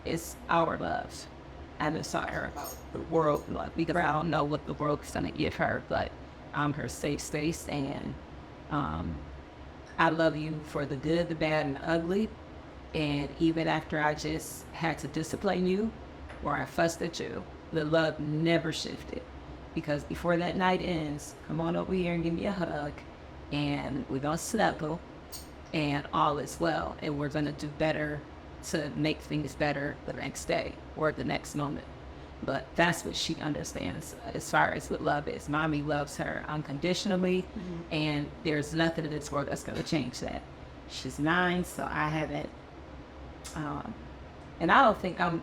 it's our love. I just saw her about the world love because I don't know what the world's gonna give her, but I'm her safe space, and I love you for the good, the bad, and the ugly. And even after I just had to discipline you or I fussed at you, the love never shifted. Because before that night ends, come on over here and give me a hug, and we're gonna snuggle, and all is well, and we're gonna do better to make things better the next day or the next moment. But that's what she understands as far as what love is. Mommy loves her unconditionally, and there's nothing in this world that's going to change that. She's 9, so I haven't, and I don't think I'm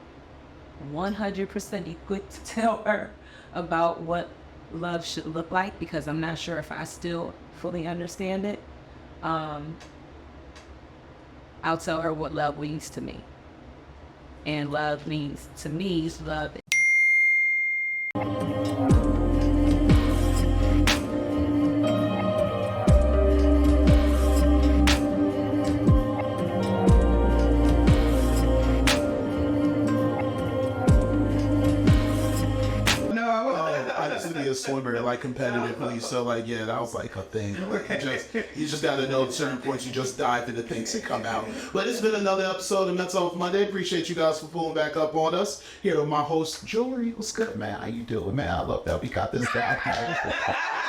100% equipped to tell her about what love should look like, because I'm not sure if I still fully understand it. I'll tell her what love means to me. And love means, to me, love. A swimmer, like competitively, so like yeah, that was like a thing. You just gotta know at certain points you just dive into things that come out. But it's been another episode of Mental Health Monday. Appreciate you guys for pulling back up on us. Here with my host Jorie. What's good, man? How you doing, man? I love that we got this down.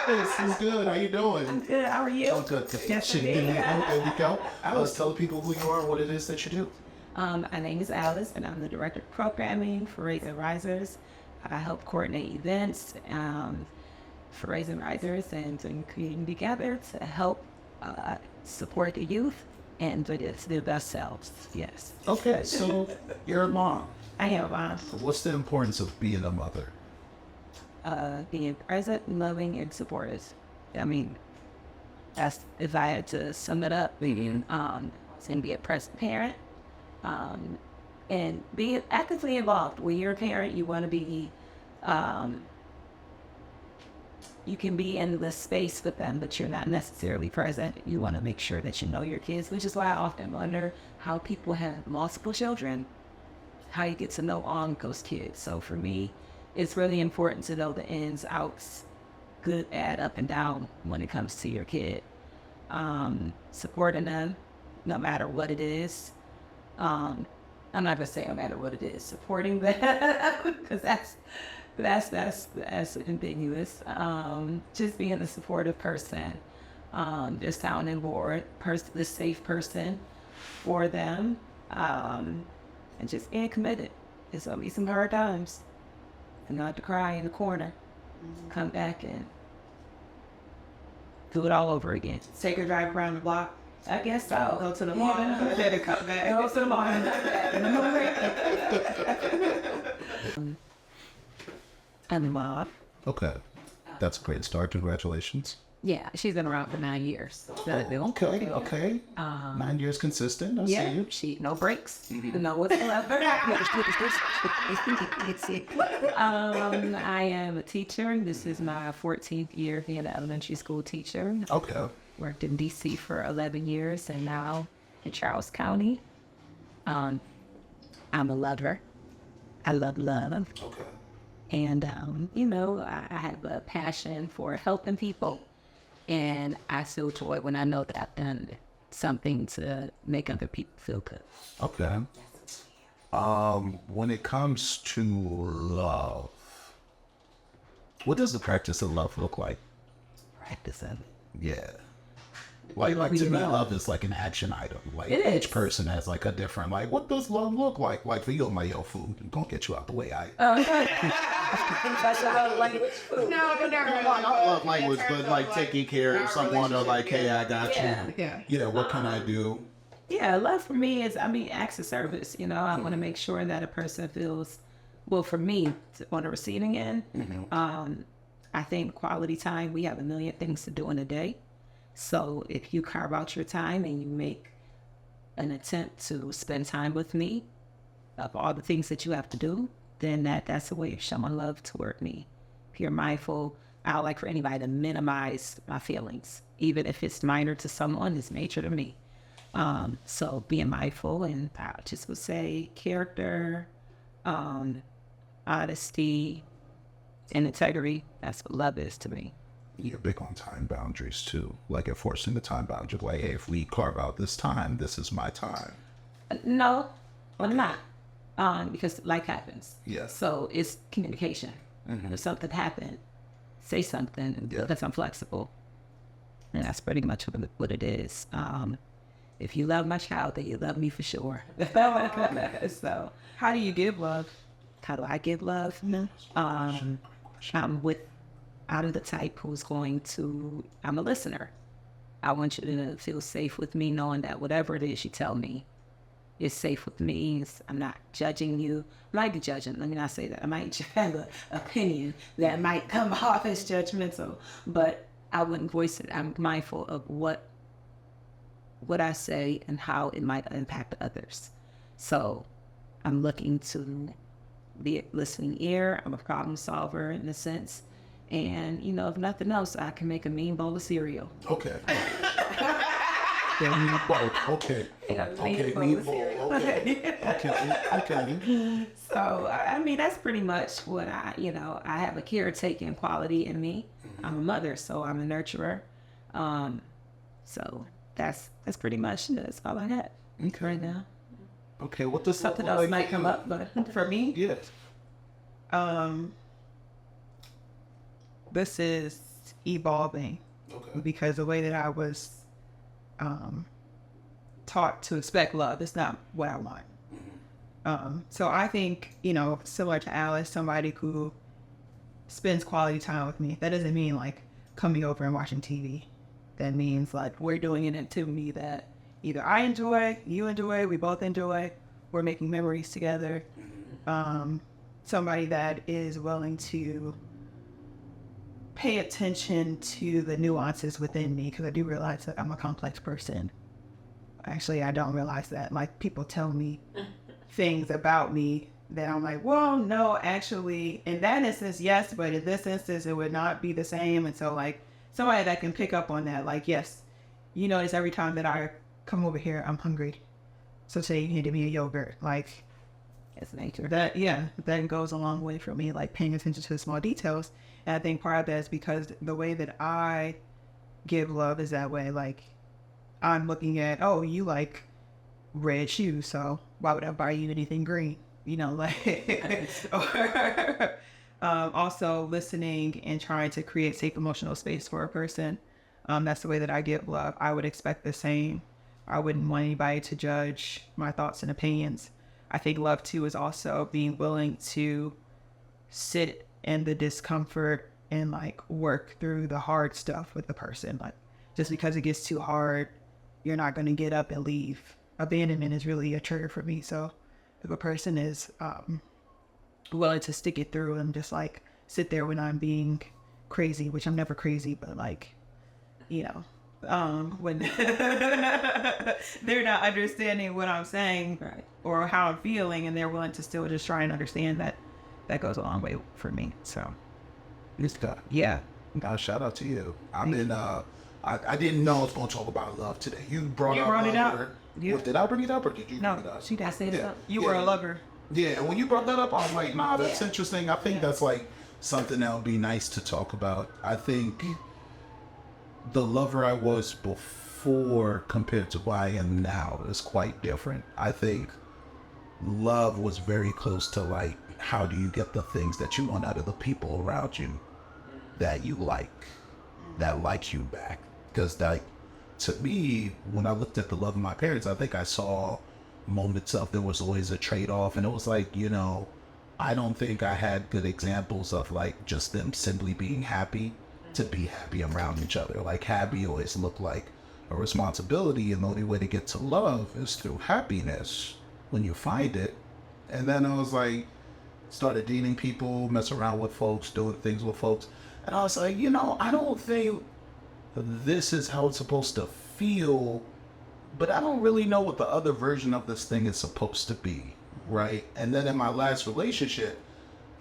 This is good. How you doing? I'm good. How are you? I'm good. Yes, There we go. Alice, tell the people who you are and what it is that you do. My name is Alice, and I'm the Director of Programming for Raising Risers. I help coordinate events for Raising Risers and to creating together to help support the youth and to their best selves. Yes. Okay, so you're a mom. I am a mom. What's the importance of being a mother? Being present, loving, and supportive. I mean, that's, if I had to sum it up, being and be a present parent. And be actively involved. When you're a parent, you want to be, you can be in the space with them, but you're not necessarily present. You want to make sure that you know your kids, which is why I often wonder how people have multiple children, how you get to know all of those kids. So for me, it's really important to know the ins, outs, good, bad, up and down when it comes to your kid. Supporting them, no matter what it is. I'm not gonna say no matter what it is, supporting that, because that's ambiguous. Just being a supportive person, just sounding board, the safe person for them, and just being committed. There's gonna be some hard times, and not to cry in the corner. Come back and do it all over again. Take a drive around the block. I guess so. Go to the mall. Then it come back. Go to the mall. I'm a mom. Okay, that's a great start. Congratulations. Yeah, she's been around for 9 years. Okay. 9 years consistent. I see you. She no breaks, no whatsoever. I am a teacher. This is my 14th year being an elementary school teacher. Okay. Worked in DC for 11 years and now in Charles County. I'm a lover. I love love. Okay. And, I have a passion for helping people. And I feel joy when I know that I've done something to make other people feel good. Okay. When it comes to love, what does the practice of love look like? Practicing. Yeah. Like to me, love is like an action item. Like it is. Each person has like a different, like, what does love look like? Like for you, my food. Don't get you out the way. That's a love language. No, Not love language, but like taking care of someone or like, hey, I got you. Yeah. Yeah, what can I do? Yeah, love for me is, acts of service. I want to make sure that a person feels, well, for me, on the receiving end, I think quality time, we have a million things to do in a day. So if you carve out your time and you make an attempt to spend time with me, of all the things that you have to do, then that's a way of showing love toward me. If you're mindful, I don't like for anybody to minimize my feelings. Even if it's minor to someone, it's major to me. So being mindful, and I just would say character, honesty, and integrity. That's what love is to me. You're big on time boundaries too, like enforcing the time boundary. Like, hey, if we carve out this time, this is my time. No, I'm not. Because life happens. Yes. So it's communication. If something happened, say something, because I'm flexible. And that's pretty much what it is. If you love my child, then you love me for sure. So How do you give love? how do I give love? I'm out of the type who's I'm a listener. I want you to feel safe with me, knowing that whatever it is you tell me is safe with me. I'm not judging you. I might be judging. Let me not say that. I might have an opinion that might come off as judgmental, but I wouldn't voice it. I'm mindful of what I say and how it might impact others. So I'm looking to be a listening ear. I'm a problem solver in a sense. And, if nothing else, I can make a mean bowl of cereal. Okay. Okay. Meatball. Okay. So, I mean, that's pretty much what I have a caretaking quality in me. I'm a mother, so I'm a nurturer. So that's pretty much that's all I got right now. Okay. What does Something else might come up, but For me, Yes. this is evolving Okay. because the way that I was taught to expect love is not what I want. So I think, similar to Alice, somebody who spends quality time with me, that doesn't mean like coming over and watching TV. That means like we're doing an activity that either I enjoy, you enjoy, we both enjoy, we're making memories together. Somebody that is willing to pay attention to the nuances within me, because I do realize that I'm a complex person. Actually, I don't realize that. Like, people tell me things about me that I'm like, well, no, actually, in that instance, yes, but in this instance, it would not be the same. And so, like, somebody that can pick up on that, like, yes, you notice every time that I come over here, I'm hungry. So say you handed me a yogurt, like, it's nature. that goes a long way for me, like paying attention to the small details. And I think part of that is because the way that I give love is that way. Like, I'm looking at, oh, you like red shoes, so why would I buy you anything green? Also listening and trying to create safe emotional space for a person. That's the way that I give love. I would expect the same. I wouldn't want anybody to judge my thoughts and opinions. I think love too is also being willing to sit in the discomfort and like work through the hard stuff with the person. Like, just because it gets too hard, you're not going to get up and leave. Abandonment is really a trigger for me. So if a person is willing to stick it through and just like sit there when I'm being crazy, which I'm never crazy, but like, when they're not understanding what I'm saying, Right. or how I'm feeling, and they're willing to still just try and understand that goes a long way for me. So yeah. Shout out to you. I didn't know I was going to talk about love today. You brought it up. up. Yeah. What, did I bring it up or did you No, bring it up? I said Yeah. something. You were a lover. Yeah, when you brought that up, I was like, nah, that's interesting. I think that's like something that would be nice to talk about. I think the lover I was before compared to who I am now is quite different. I think love was very close to like, how do you get the things that you want out of the people around you that you like, that like you back? Because like, to me, when I looked at the love of my parents, I think I saw moments of there was always a trade-off, and it was like, I don't think I had good examples of like just them simply being happy to be happy around each other. Like, happy always looked like a responsibility, and the only way to get to love is through happiness when you find it. And then I was like, started dating people, mess around with folks, doing things with folks, and I was like, I don't think this is how it's supposed to feel, but I don't really know what the other version of this thing is supposed to be, right? And then in my last relationship,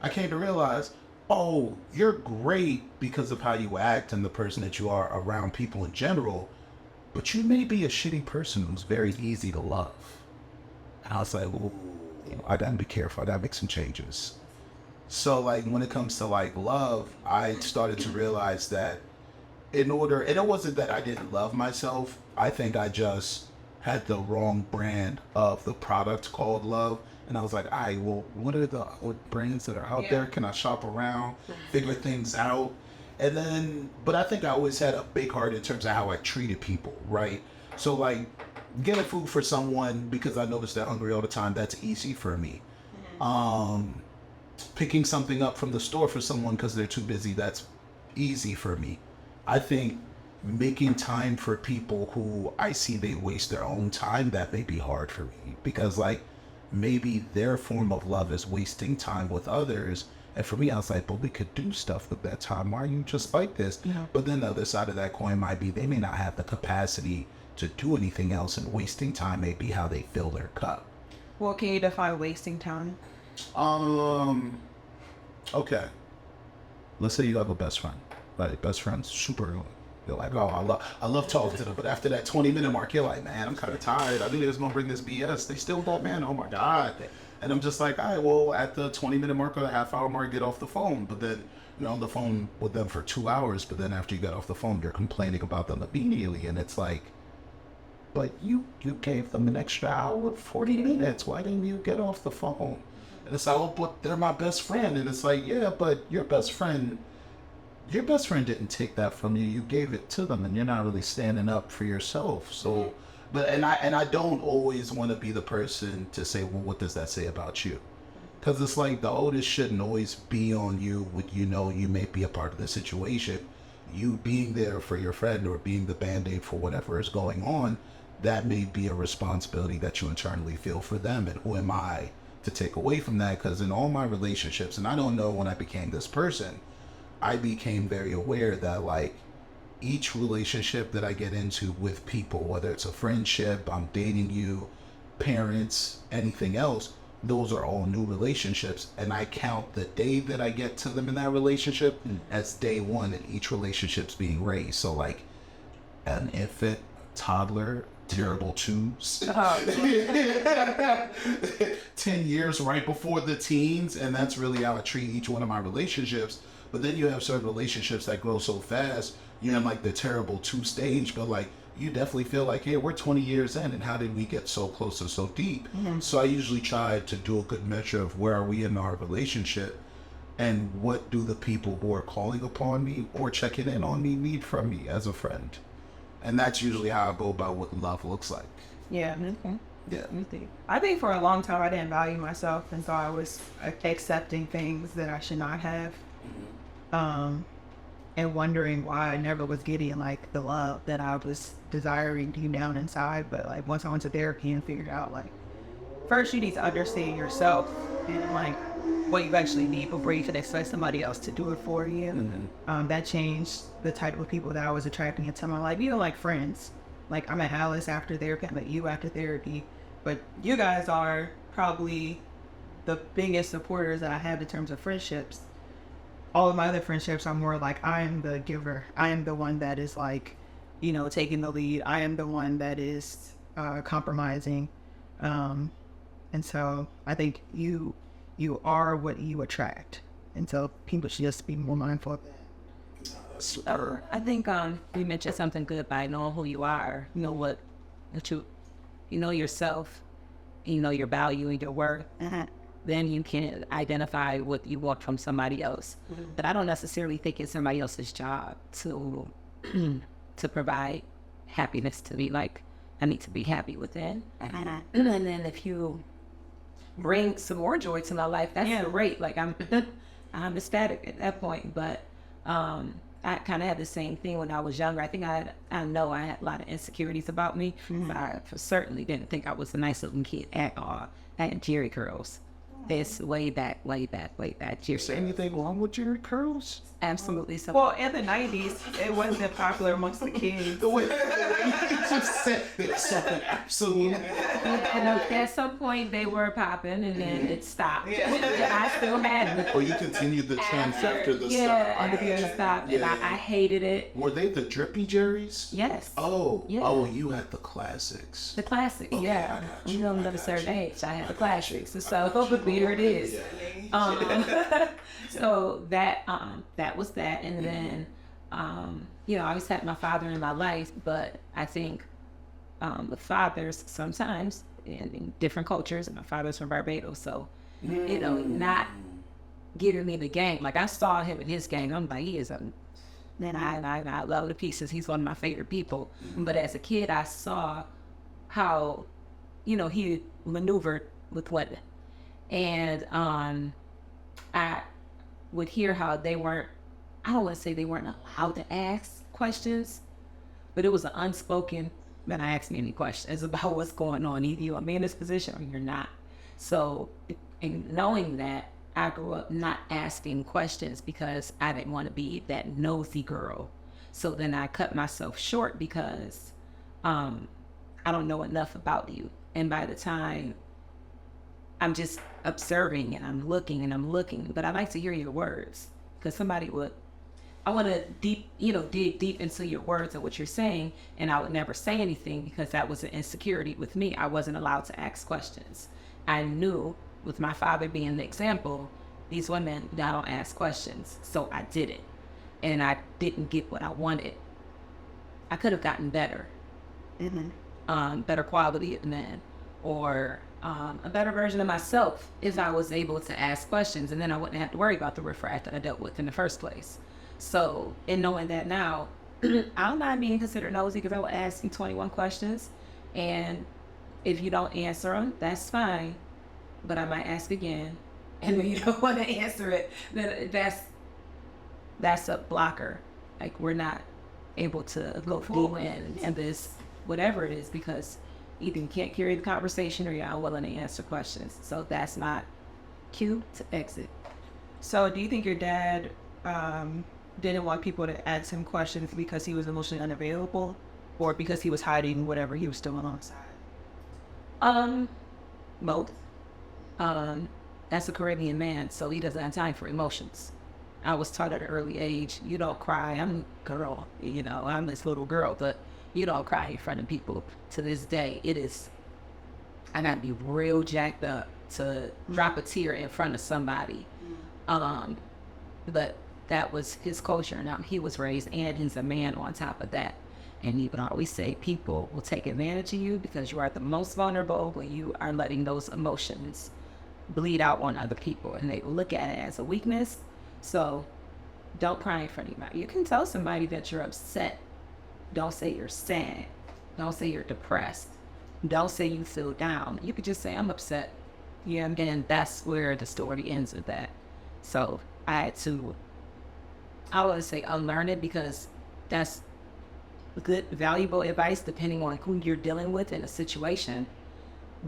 I came to realize, oh, you're great because of how you act and the person that you are around people in general, but you may be a shitty person who's very easy to love. And I was like, well, I gotta be careful. I gotta make some changes. So like when it comes to like love, I started to realize that and it wasn't that I didn't love myself. I think I just had the wrong brand of the product called love. And I was like, all right, well, what brands that are out there? Can I shop around, figure things out? And then, but I think I always had a big heart in terms of how I treated people, right? So like getting food for someone because I noticed they're hungry all the time, that's easy for me. Picking something up from the store for someone because they're too busy, that's easy for me. I think making time for people who I see they waste their own time, that may be hard for me because like maybe their form of love is wasting time with others. And for me, I was like, but we could do stuff with that time. Why are you just like this? Yeah. But then the other side of that coin might be they may not have the capacity to do anything else, and wasting time may be how they fill their cup. Well, can you define wasting time? Okay. Let's say you have a best friend. Like best friend's super. You're like, oh, I love talking to them. But after that 20-minute mark, you're like, man, I'm kind of tired. I knew they was going to bring this BS. They still don't, man. Oh, my God. And I'm just like, all right, well, at the 20-minute mark or the half-hour mark, get off the phone. But then you're on the phone with them for 2 hours. But then after you got off the phone, you're complaining about them immediately. And it's like, but you gave them an extra hour, 40 minutes. Why didn't you get off the phone? And it's like, oh, but they're my best friend. And it's like, yeah, but your best friend didn't take that from you. You gave it to them, and you're not really standing up for yourself. So, but I don't always want to be the person to say, well, what does that say about you? Because it's like the onus shouldn't always be on you when you know you may be a part of the situation. You being there for your friend or being the band-aid for whatever is going on, that may be a responsibility that you internally feel for them. And who am I to take away from that? Because in all my relationships, and I don't know when I became this person, I became very aware that like each relationship that I get into with people, whether it's a friendship, I'm dating you, parents, anything else, those are all new relationships. And I count the day that I get to them in that relationship as day one in each relationship's being raised. So like an infant, toddler, terrible twos, 10 years right before the teens. And that's really how I treat each one of my relationships. But then you have certain relationships that grow so fast, you're in like the terrible 2 stage, but like you definitely feel like, hey, we're 20 years in, and how did we get so close and so deep? So I usually try to do a good measure of where are we in our relationship, and what do the people who are calling upon me or checking in on me need from me as a friend. And that's usually how I go about what love looks like. Yeah. Okay. Yeah. I think for a long time I didn't value myself, and so I was accepting things that I should not have. And wondering why I never was getting like the love that I was desiring deep down inside. But like once I went to therapy and figured out like first you need to understand yourself and like what you actually need before you can expect somebody else to do it for you. That changed the type of people that I was attracting into my life, even like friends. Like I met Alice after therapy, I met you after therapy, but you guys are probably the biggest supporters that I have in terms of friendships. All of my other friendships are more like I am the giver. I am the one that is like, you know, taking the lead. I am the one that is compromising. And so I think you are what you attract. And so people should just be more mindful of that. I think you mentioned something good by knowing who you are. You know what you know yourself, you know your value and your worth. Then you can identify what you want from somebody else. But I don't necessarily think it's somebody else's job to provide happiness to me. Like, I need to be happy within. And then if you bring some more joy to my life, that's great. Like, I'm ecstatic at that point. But I kind of had the same thing when I was younger. I think I know I had a lot of insecurities about me. But I certainly didn't think I was a nice looking kid at all. I had Jorie curls. It's way back, way back, way back. Is there anything wrong with Jerry curls? Absolutely. So Well, in the 90s, it wasn't popular amongst the kids. The way you just said there's something absolutely. at some point they were popping, and then it stopped. I still had it. Or you continued the trend after the Yeah, stuff. and it stopped, and I hated it. Were they the drippy Jerry's? Yes. Oh, Yeah. oh, you had the classics. The classic, Okay, yeah. I got you, You know, I at a got certain you. age, I had the classics. So, but here it is. So that was that, and then, you know, I always had my father in my life, but I think the fathers sometimes in different cultures, and my father's from Barbados, so you know, not giving me the game. Like I saw him in his game, I'm like, he is and I love the pieces. He's one of my favorite people. But as a kid, I saw how, you know, he maneuvered with women. And I would hear how they weren't, I don't want to say they weren't allowed to ask questions, but it was an unspoken, man, I asked me any questions about what's going on. Either you want me in this position or you're not. So, in knowing that, I grew up not asking questions because I didn't want to be that nosy girl. So then I cut myself short because I don't know enough about you. And by the time I'm just observing and I'm looking, but I like to hear your words because somebody would, I want to dig deep into your words and what you're saying. And I would never say anything because that was an insecurity with me. I wasn't allowed to ask questions. I knew, with my father being the example, these women, I don't ask questions. So I did it. And I didn't get what I wanted. I could have gotten better. Better quality of men. Or a better version of myself if I was able to ask questions. And then I wouldn't have to worry about the riffraff that I dealt with in the first place. So in knowing that now, I'm not being considered nosy because I will ask you 21 questions. And if you don't answer them, that's fine. But I might ask again, and when you don't want to answer it, then that's a blocker. Like we're not able to go through and this whatever it is because either you can't carry the conversation or you're unwilling to answer questions. So that's not cue to exit. So do you think your dad didn't want people to ask him questions because he was emotionally unavailable, or because he was hiding whatever he was doing on the side? Both. That's a Caribbean man, so he doesn't have time for emotions. I was taught at an early age, you don't cry. I'm a girl, you know, I'm this little girl, but you don't cry in front of people. To this day, it is, I gotta be real jacked up to drop a tear in front of somebody. But that was his culture. Now he was raised, and he's a man on top of that. And he would always say people will take advantage of you because you are the most vulnerable when you are letting those emotions bleed out on other people, and they look at it as a weakness. So don't cry in front of anybody. You can tell somebody that you're upset. Don't say you're sad. Don't say you're depressed. Don't say you feel down. You could just say, I'm upset. Yeah, and that's where the story ends with that. So I had to, I would say unlearn it because that's good, valuable advice depending on who you're dealing with in a situation.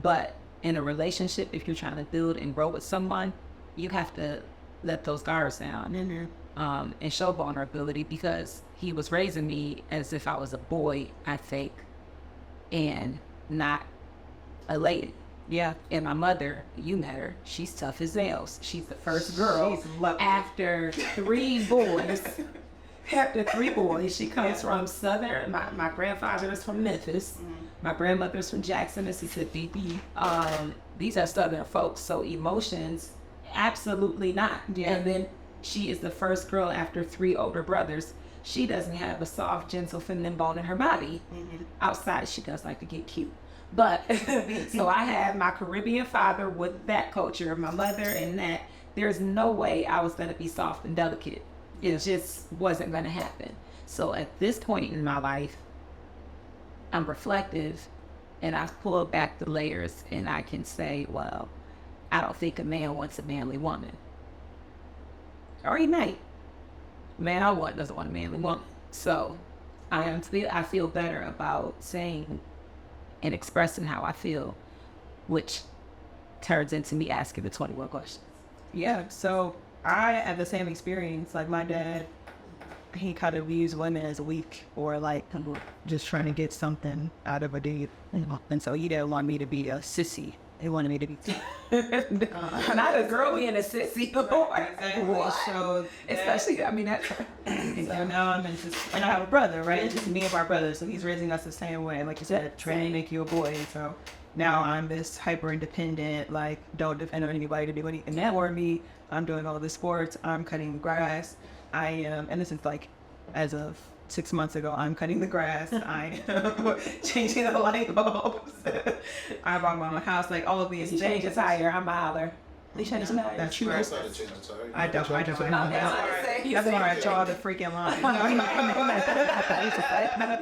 But in a relationship, if you're trying to build and grow with someone, you have to let those guards down and show vulnerability because he was raising me as if I was a boy, I think, and not a lady. Yeah, and my mother, you met her, she's tough as nails. She's the first girl after three boys. After three boys, she comes from Southern. My grandfather is from Memphis. My grandmother's from Jackson, Mississippi. These are Southern folks, so emotions, absolutely not. Yeah. And then she is the first girl after three older brothers. She doesn't have a soft, gentle, feminine bone in her body. Outside, she does like to get cute. But, so I have my Caribbean father with that culture, my mother and that. There's no way I was going to be soft and delicate. It just wasn't going to happen. So at this point in my life, I'm reflective and I've pulled back the layers and I can say, well, I don't think a man wants a manly woman. Or he might. Man I want doesn't want a manly woman. So I feel better about saying and expressing how I feel, which turns into me asking the 21 questions. Yeah, so I had the same experience. Like my dad, he kind of views women as weak or like just trying to get something out of a dude. And so he didn't want me to be a sissy. He wanted me to be Not a girl being a sissy. so Especially, I mean, that's so now I'm in just, and I have a brother, right? It's just me and my brother. So he's raising us the same way. Like you said, trying to make you a boy. And so now I'm this hyper independent, like don't depend on anybody to do anything for me. I'm doing all the sports. I'm cutting the grass. I am, and this is like as of 6 months ago, I'm cutting the grass. I am changing the light bulbs. I bought my own house. Like all of these change changes. your tire, I'm milder. They change the tire. That's You right. guys started changing, sorry. I don't. That's That's why I draw the freaking line. You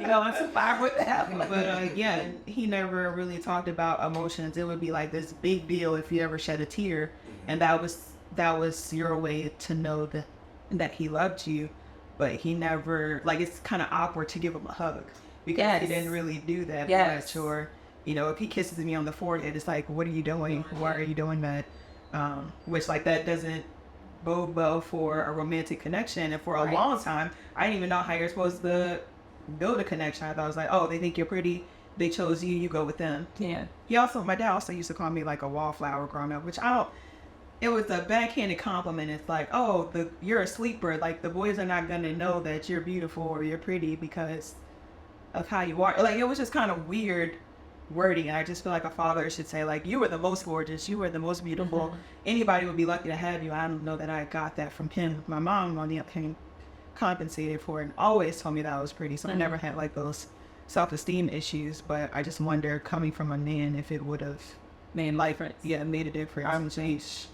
know, I'm so fine with that. But yeah, he never really talked about emotions. It would be like this big deal if you ever shed a tear, and that was your way to know that he loved you. But he never, like, it's kind of awkward to give him a hug because he didn't really do that much. Or, you know, if he kisses me on the forehead, it's like, what are you doing? Why are you doing that? Which, like, that doesn't bode well for a romantic connection. And for a long time, I didn't even know how you're supposed to build a connection. I thought it was like, oh, they think you're pretty. They chose you. You go with them. Yeah. My dad also used to call me like a wallflower growing up, which it was a backhanded compliment. It's like, oh, you're a sleeper. Like the boys are not gonna know that you're beautiful or you're pretty because of how you are. Like it was just kind of weird wording. And I just feel like a father should say like, you were the most gorgeous, you were the most beautiful. Anybody would be lucky to have you. I don't know that I got that from him. My mom on the other hand compensated for it and always told me that I was pretty. So I never had like those self-esteem issues. But I just wonder, coming from a man, if it would have made a difference. I'm changed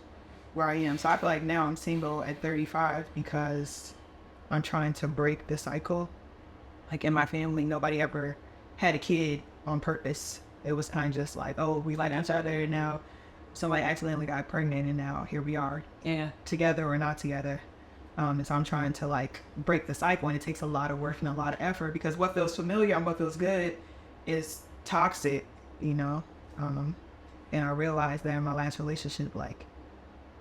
where I am. So I feel like now I'm single at 35 because I'm trying to break the cycle. Like in my family, nobody ever had a kid on purpose. It was kind of just like, oh, we like each other, and now somebody accidentally got pregnant, and now here we are, together or not together. And so I'm trying to like break the cycle, and it takes a lot of work and a lot of effort because what feels familiar and what feels good is toxic, you know. And I realized that in my last relationship, like,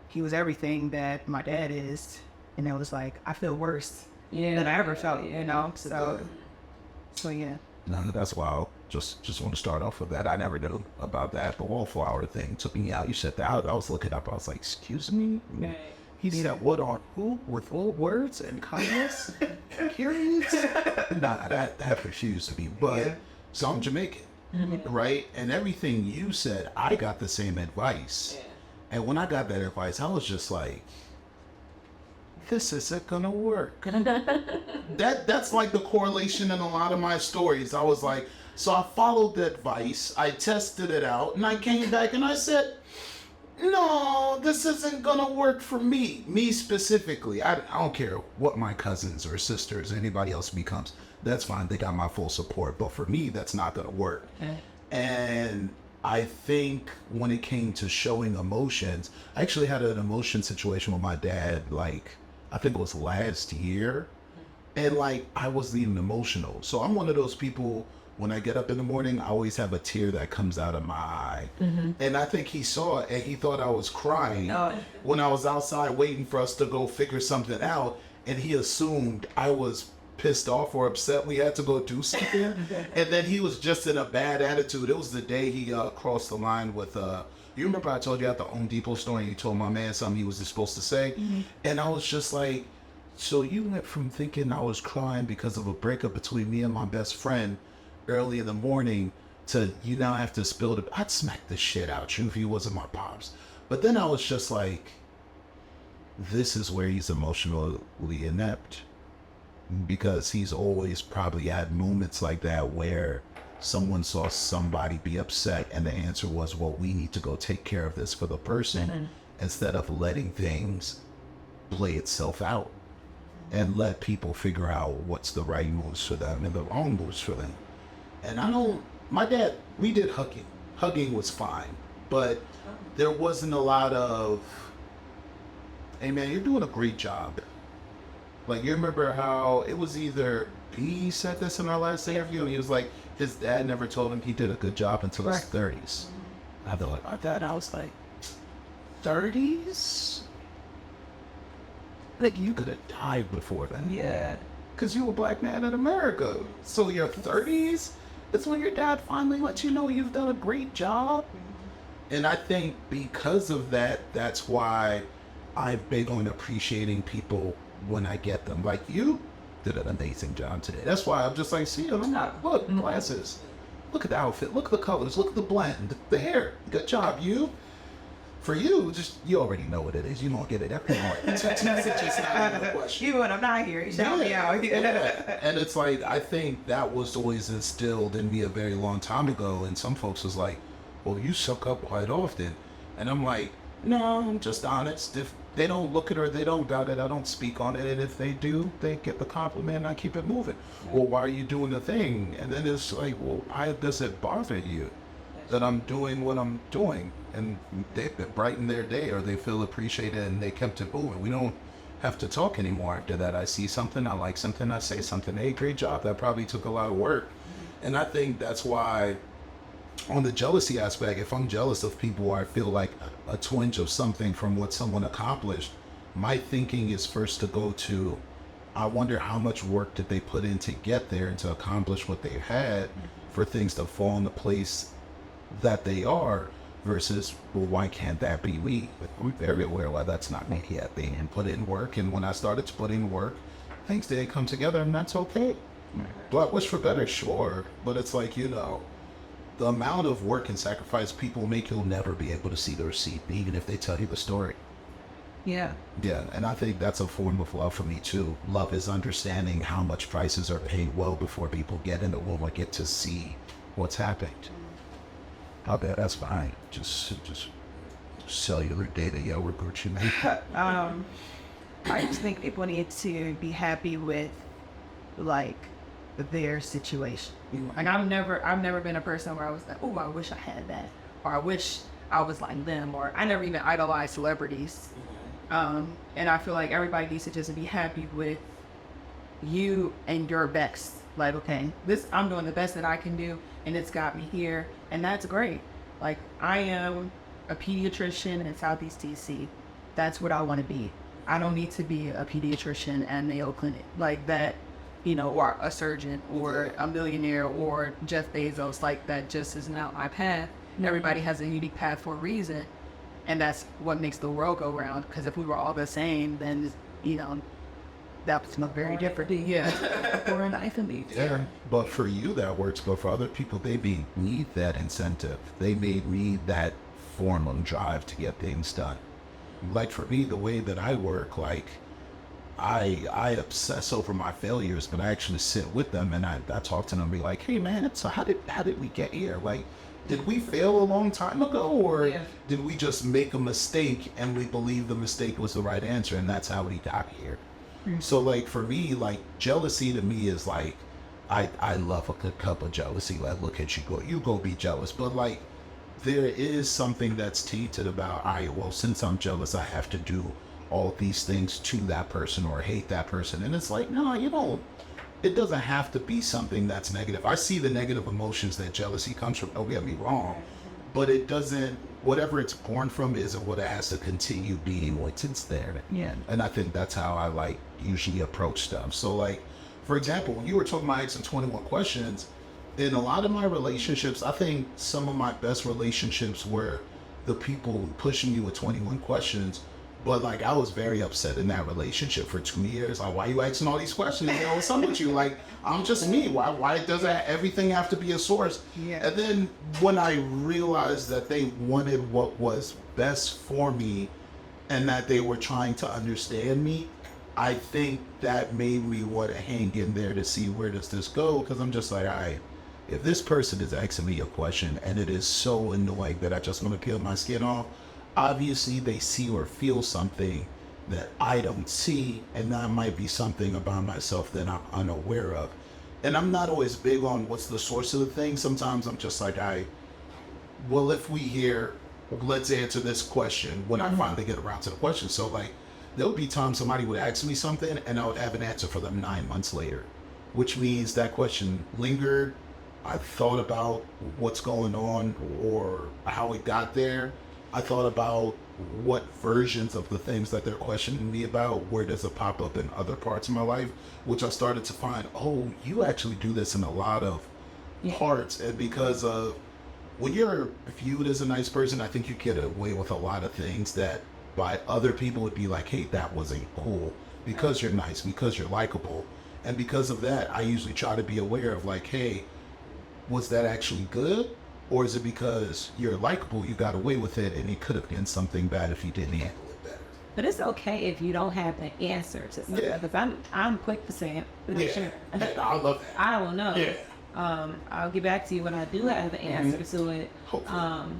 he was everything that my dad is, and it was like I feel worse than I ever felt, you know. So yeah. No, that's wild. Just want to start off with that. I never knew about that. The wallflower thing took me out. You said that. I was looking up. I was like, excuse me? He said, what on who? With all words and kindness? Periods? Nah, that confused me. But, so I'm Jamaican, right? And everything you said, I got the same advice. And when I got that advice, I was just like, this isn't gonna work. That's like the correlation in a lot of my stories. I was like, so I followed the advice, I tested it out, and I came back and I said, no, this isn't gonna work for me. Me specifically. I don't care what my cousins or sisters, anybody else becomes. That's fine, they got my full support. But for me, that's not gonna work. And I think when it came to showing emotions, I actually had an emotion situation with my dad, like, I think it was last year. And like, I wasn't even emotional. So I'm one of those people, when I get up in the morning, I always have a tear that comes out of my eye. And I think he saw it and he thought I was crying when I was outside waiting for us to go figure something out. And he assumed I was pissed off or upset we had to go do something. And then he was just in a bad attitude. It was the day he crossed the line with you remember I told you at the Home Depot store and he told my man something he was supposed to say? And I was just like, so you went from thinking I was crying because of a breakup between me and my best friend early in the morning to you now have to spill the... I'd smack the shit out you if he wasn't my pops. But then I was just like, this is where he's emotionally inept. Because he's always probably had moments like that where someone saw somebody be upset and the answer was, well, we need to go take care of this for the person instead of letting things play itself out and let people figure out what's the right moves for them and the wrong moves for them. And my dad, we did hugging. Hugging was fine, but there wasn't a lot of, hey man, you're doing a great job. Like, you remember how it was either he said this in our last interview, and he was like, his dad never told him he did a good job until his 30s. I thought, I was like, 30s, like you could have died before then. Yeah. Because you were a black man in America. So your 30s is when your dad finally lets you know you've done a great job. And I think because of that, that's why I'm big on appreciating people when I get them. Like you did an amazing job today. That's why I'm just like, see, I'm not, look, glasses. Look at the outfit. Look at the colors. Look at the blend. The hair. Good job. For you, just, you already know what it is. You don't get it every morning. It's just not even a question. Even when I'm not here, you shout me out. Yeah. And it's like, I think that was always instilled in me a very long time ago. And some folks was like, well, you suck up quite often. And I'm like, no, I'm just honest. If they don't look at it or they don't doubt it, I don't speak on it. And if they do, they get the compliment and I keep it moving. Well, why are you doing the thing? And then it's like, well, why does it bother you that I'm doing what I'm doing? And they brighten their day or they feel appreciated and they kept it moving. We don't have to talk anymore after that. I see something, I like something, I say something. Hey, great job. That probably took a lot of work. And I think that's why on the jealousy aspect, if I'm jealous of people or I feel like a twinge of something from what someone accomplished, my thinking is first to go to, I wonder how much work did they put in to get there and to accomplish what they had for things to fall into place that they are, versus, well, why can't that be me? I'm very aware why that's not me yet. They didn't put in work, and when I started to put in work, things didn't come together, and that's okay. Do I wish for better? Sure. But it's like, the amount of work and sacrifice people make, you'll never be able to see the receipt, even if they tell you the story. Yeah. Yeah, and I think that's a form of love for me too. Love is understanding how much prices are paid well before people get in the womb or get to see what's happened. I bet that's fine. Just cellular data, yeah, we're Gucci, man. I just think people need to be happy with, like, their situation. Like, I've never been a person where I was like, oh, I wish I had that, or I wish I was like them, or I never even idolized celebrities. And I feel like everybody needs to just be happy with you and your best. Like, okay, I'm doing the best that I can do, and it's got me here, and that's great. Like, I am a pediatrician in Southeast DC. That's what I want to be. I don't need to be a pediatrician at Mayo Clinic like that, or a surgeon or a millionaire or Jeff Bezos. Like, that just is not my path. Everybody has a unique path for a reason, and that's what makes the world go round. Because if we were all the same, then that would look very different. Yeah. Or an iPhone. Yeah, but for you that works, but for other people, they may need that incentive. They may need that form of drive to get things done. Like for me, the way that I work, like I obsess over my failures, but I actually sit with them and I talk to them and be like, hey man, so how did we get here? Like, did we fail a long time ago, or did we just make a mistake and we believe the mistake was the right answer and that's how we got here? So like for me, like jealousy to me is like, I love a good cup of jealousy. Like, look at you go be jealous. But like, there is something that's tainted about, all right, well, since I'm jealous, I have to do all these things to that person or hate that person. And it's like, no, it doesn't have to be something that's negative. I see the negative emotions that jealousy comes from, don't get me wrong, but it doesn't, whatever it's born from isn't what it has to continue being once it's there. Yeah. And I think that's how I like usually approach stuff. So like, for example, when you were talking about asking 21 questions, in a lot of my relationships, I think some of my best relationships were the people pushing you with 21 questions. But like, I was very upset in that relationship for 2 years. Like, why are you asking all these questions? What's up with you? Like, I'm just me. Why does everything have to be a source? Yeah. And then when I realized that they wanted what was best for me and that they were trying to understand me, I think that made me want to hang in there to see where does this go. Because I'm just like, all right, if this person is asking me a question and it is so annoying that I just want to peel my skin off, obviously they see or feel something that I don't see, and that might be something about myself that I'm unaware of. And I'm not always big on what's the source of the thing. Sometimes I'm just like, well, if we hear, let's answer this question when I finally get around to the question. So like, there would be times somebody would ask me something and I would have an answer for them 9 months later, which means that question lingered. I thought about what's going on or how it got there. I thought about what versions of the things that they're questioning me about, where does it pop up in other parts of my life, which I started to find, oh, you actually do this in a lot of parts. And because of when you're viewed as a nice person, I think you get away with a lot of things that by other people would be like, hey, that wasn't cool, because you're nice, because you're likable. And because of that, I usually try to be aware of like, hey, was that actually good? Or is it because you're likable, you got away with it, and it could have been something bad if you didn't handle it better? But it's okay if you don't have the answer to something. Yeah. Because I'm quick to say it. Sure. I love that. I don't know. Yeah. I'll get back to you when I do have the answer to it. Hopefully.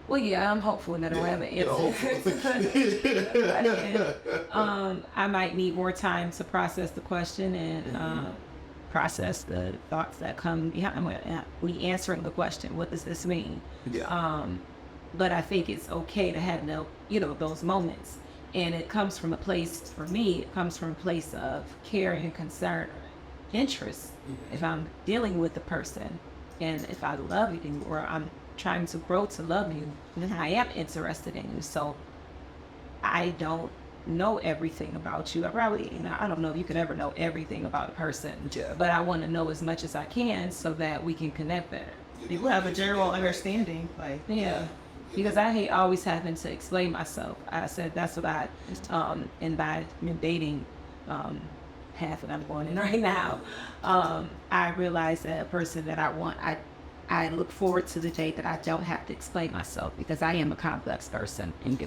Well, yeah, I'm hopeful that I'll have an answer. I might need more time to process the question and process the thoughts that come behind when answering the question. What does this mean? Yeah. But I think it's okay to have those moments, and it comes from a place. For me, it comes from a place of care and concern, interest. If I'm dealing with the person, and if I love you, or I'm trying to grow to love you, then I am interested in you. So I don't know everything about you. I don't know if you could ever know everything about a person, but I want to know as much as I can so that we can connect better. People have a general understanding, Yeah, because I hate always having to explain myself. I said that's what and by dating, half that I'm going in right now, I realized that a person that I want, I look forward to the day that I don't have to explain myself, because I am a complex person. And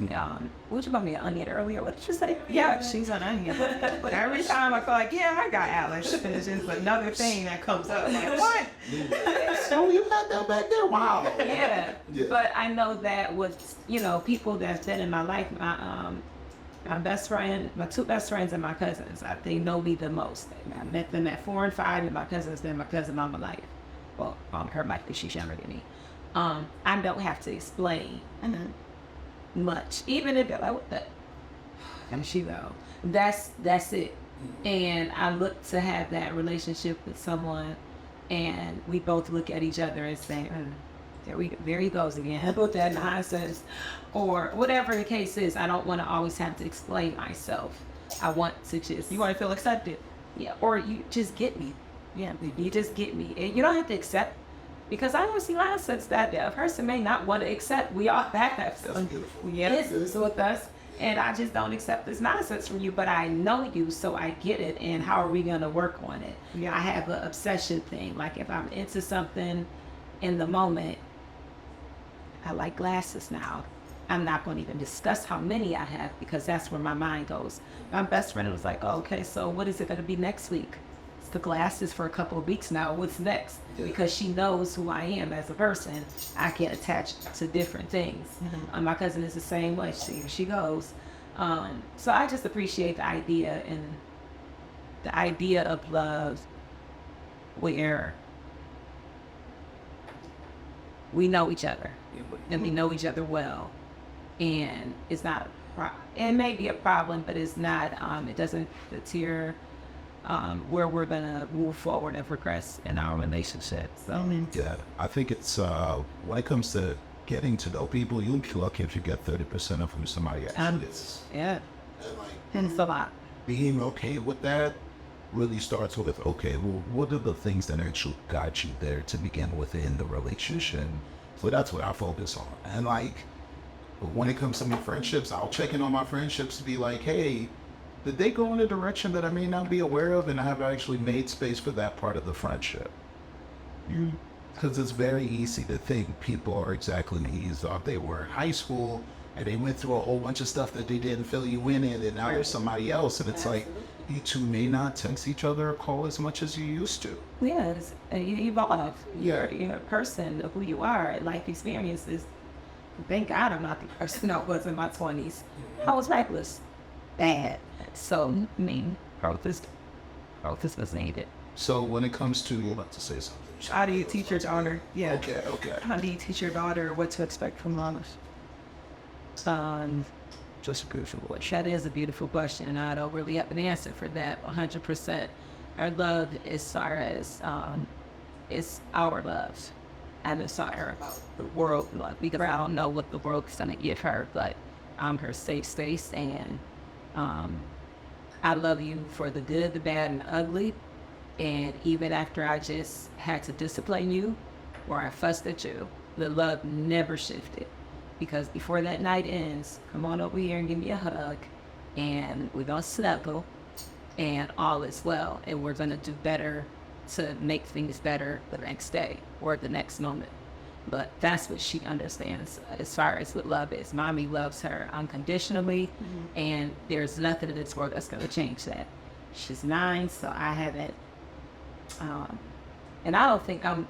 what you called me, an onion earlier? What did you say? yeah, she's an onion. But every time I feel like, yeah, I got Alice, and it's just another thing that comes up. Like, what? So you got that back there? Wow. Yeah. Yeah. But I know that with people that's been in my life, my best friend, my two best friends, and my cousins, they know me the most. I met them at 4 and 5, and my cousins, then my cousin all my life. Well, her might be, she's younger than me. I don't have to explain much, even if they're like, what the, and she though, that's it. And I look to have that relationship with someone, and we both look at each other and say, there he goes again with that nonsense, or whatever the case is. I don't want to always have to explain myself. I want to just, You want to feel accepted. yeah, or you just get me. Yeah, you just get me. And you don't have to accept, because I don't see nonsense that a person may not want to accept. We all have that. That's beautiful. Yes, it's with us. And I just don't accept this nonsense from you, but I know you, so I get it. And how are we going to work on it? Yeah. I have an obsession thing. Like if I'm into something in the moment, I like glasses now. I'm not going to even discuss how many I have, because that's where my mind goes. My best friend was like, oh, okay, so what is it going to be next week? It's the glasses for a couple of weeks now. What's next? Because she knows who I am as a person. I can attach to different things. My cousin is the same way. She goes. So I just appreciate the idea, and the idea of love where we know each other, and we know each other well. And it's not, it may be a problem, but it's not, it doesn't deter where we're gonna move forward and progress in our relationship. So Yeah, I think it's when it comes to getting to know people, you'll be lucky if you get 30% of who somebody actually is. yeah, And like and it's a lot. being okay with that really starts with, okay, well, what are the things that actually got you there to begin with in the relationship? So that's what I focus on. And like, when it comes to my friendships, I'll check in on my friendships to be like, hey, did they go in a direction that I may not be aware of? And have I actually made space for that part of the friendship? Because it's very easy to think people are exactly me. You thought they were in high school and they went through a whole bunch of stuff that they didn't fill you in, and now you're somebody else. And it's like, you two may not text each other or call as much as you used to. Yeah, you evolve. You're a person of who you are. Life experiences. Thank God I'm not the person I was in my 20s. I was reckless. Bad. So, I mean, growth is needed. So when it comes to, you're about to say something. How do you teach your daughter? Yeah. Okay. How do you teach your daughter what to expect from love? Just a beautiful question. That is a beautiful question, and I don't really have an answer for that 100%. Our love, as far as it's our love, and desire about the world. Like, because I don't know what the world's gonna give her, but I'm her safe space, and I love you for the good, the bad, and the ugly. And even after I just had to discipline you or I fussed at you, the love never shifted. Because before that night ends, come on over here and give me a hug, and we're gonna snuggle, and all is well, and we're gonna do better to make things better the next day or the next moment. But that's what she understands as far as what love is. Mommy loves her unconditionally, and there's nothing in this world that's gonna change that. She's 9, so I haven't, and I don't think I'm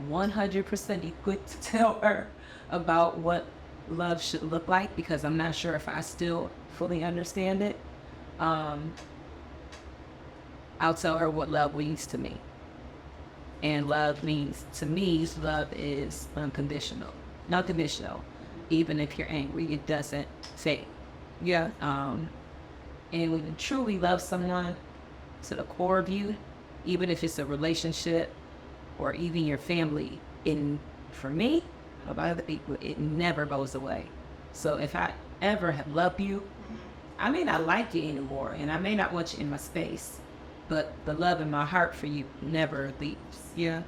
100% equipped to tell her about what love should look like, because I'm not sure if I still fully understand it. I'll tell her what love means to me. And love means, to me, love is unconditional. Not conditional. Even if you're angry, it doesn't fade. Yeah. And when you truly love someone to the core of you, even if it's a relationship or even your family, for me, about other people, it never goes away. So if I ever have loved you, I may not like you anymore, and I may not want you in my space, but the love in my heart for you never leaves. Yeah.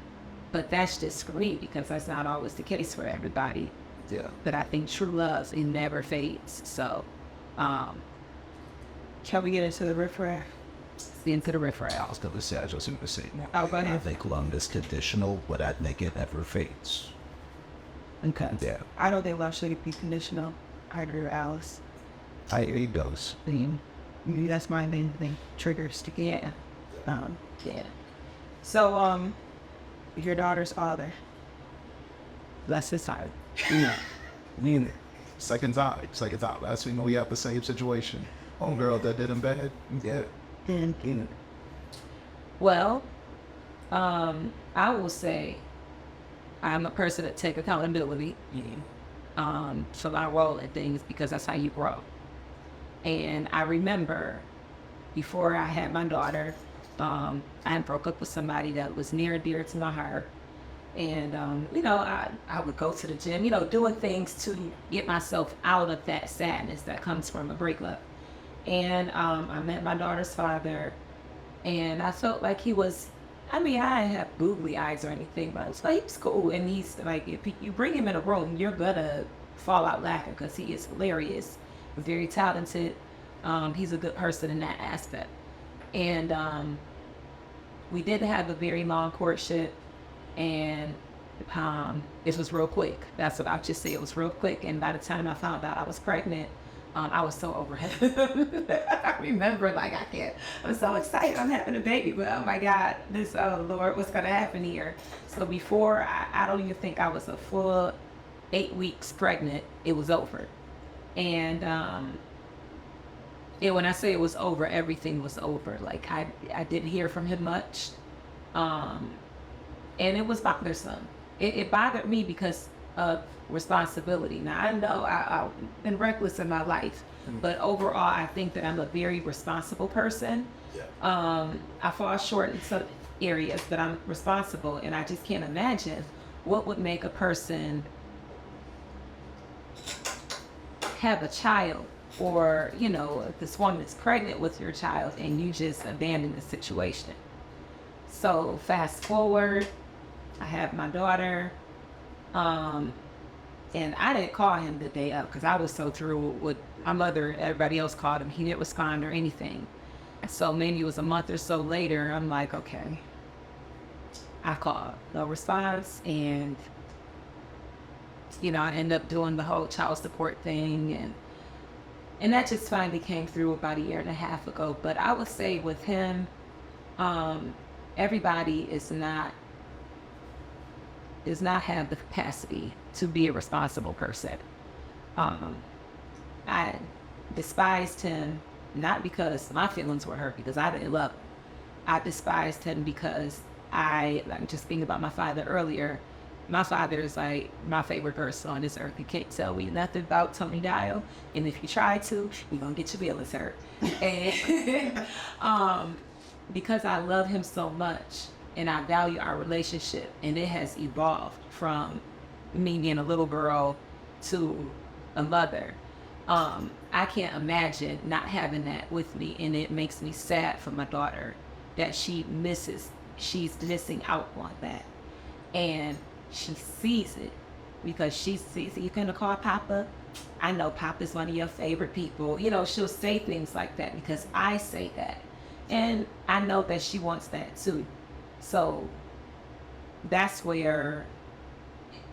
But that's just for me, because that's not always the case for everybody. Yeah. But I think true love, it never fades. So, Can we get into the riffraff? into the riffraff. I was gonna say, I just want to say, Oh, go I ahead. think love is conditional, but I think it never fades. Okay. Yeah, I don't think love should be conditional. I agree with Alice. it goes. Maybe that's my main thing. Triggers to get. Yeah. Yeah. So, your daughter's father. Bless his heart. Neither. Second time. Last week we have the same situation. Girl that did him bad. Yeah. Well, I will say I'm a person that take accountability for my role in things, because that's how you grow. And I remember before I had my daughter, I had broke up with somebody that was near and dear to my heart. And, I would go to the gym, doing things to get myself out of that sadness that comes from a breakup. And I met my daughter's father, and I felt like he was, I didn't have googly eyes or anything, but he was cool. And he's like, if you bring him in a room, you're gonna fall out laughing, because he is hilarious, very talented. He's a good person in that aspect. And we did have a very long courtship, and it was real quick. That's what I'll just say. It was real quick. And by the time I found out I was pregnant, I was so over him. I remember, I'm so excited I'm having a baby, but oh my God, Lord, what's gonna happen here? So before, I don't even think I was a full 8 weeks pregnant, it was over. And when I say it was over, everything was over. Like, I didn't hear from him much. And it was bothersome. It bothered me because of responsibility. Now, I know I've been reckless in my life, but overall, I think that I'm a very responsible person. Yeah. I fall short in some areas, but I'm responsible, and I just can't imagine what would make a person have a child, or, if this woman is pregnant with your child and you just abandon the situation. So fast forward, I have my daughter, and I didn't call him the day up because I was so through with my mother. Everybody else called him. He didn't respond or anything. So maybe it was a month or so later, I'm like, okay. I called, no response, and I ended up doing the whole child support thing, and that just finally came through about 1.5 years ago. But I would say with him, everybody is not have the capacity to be a responsible person. I despised him, not because my feelings were hurt, because I didn't love him. I despised him because I'm just thinking about my father earlier. My father is like my favorite person on this earth. You can't tell me nothing about Tony Dial, and if you try to, you're gonna get your feelings hurt. And because I love him so much, and I value our relationship, and it has evolved from me being a little girl to a mother. I can't imagine not having that with me, and it makes me sad for my daughter that she's missing out on that. And she sees it because she sees it. You gonna call Papa? I know Papa's one of your favorite people. You know, she'll say things like that because I say that. And I know that she wants that too. So that's where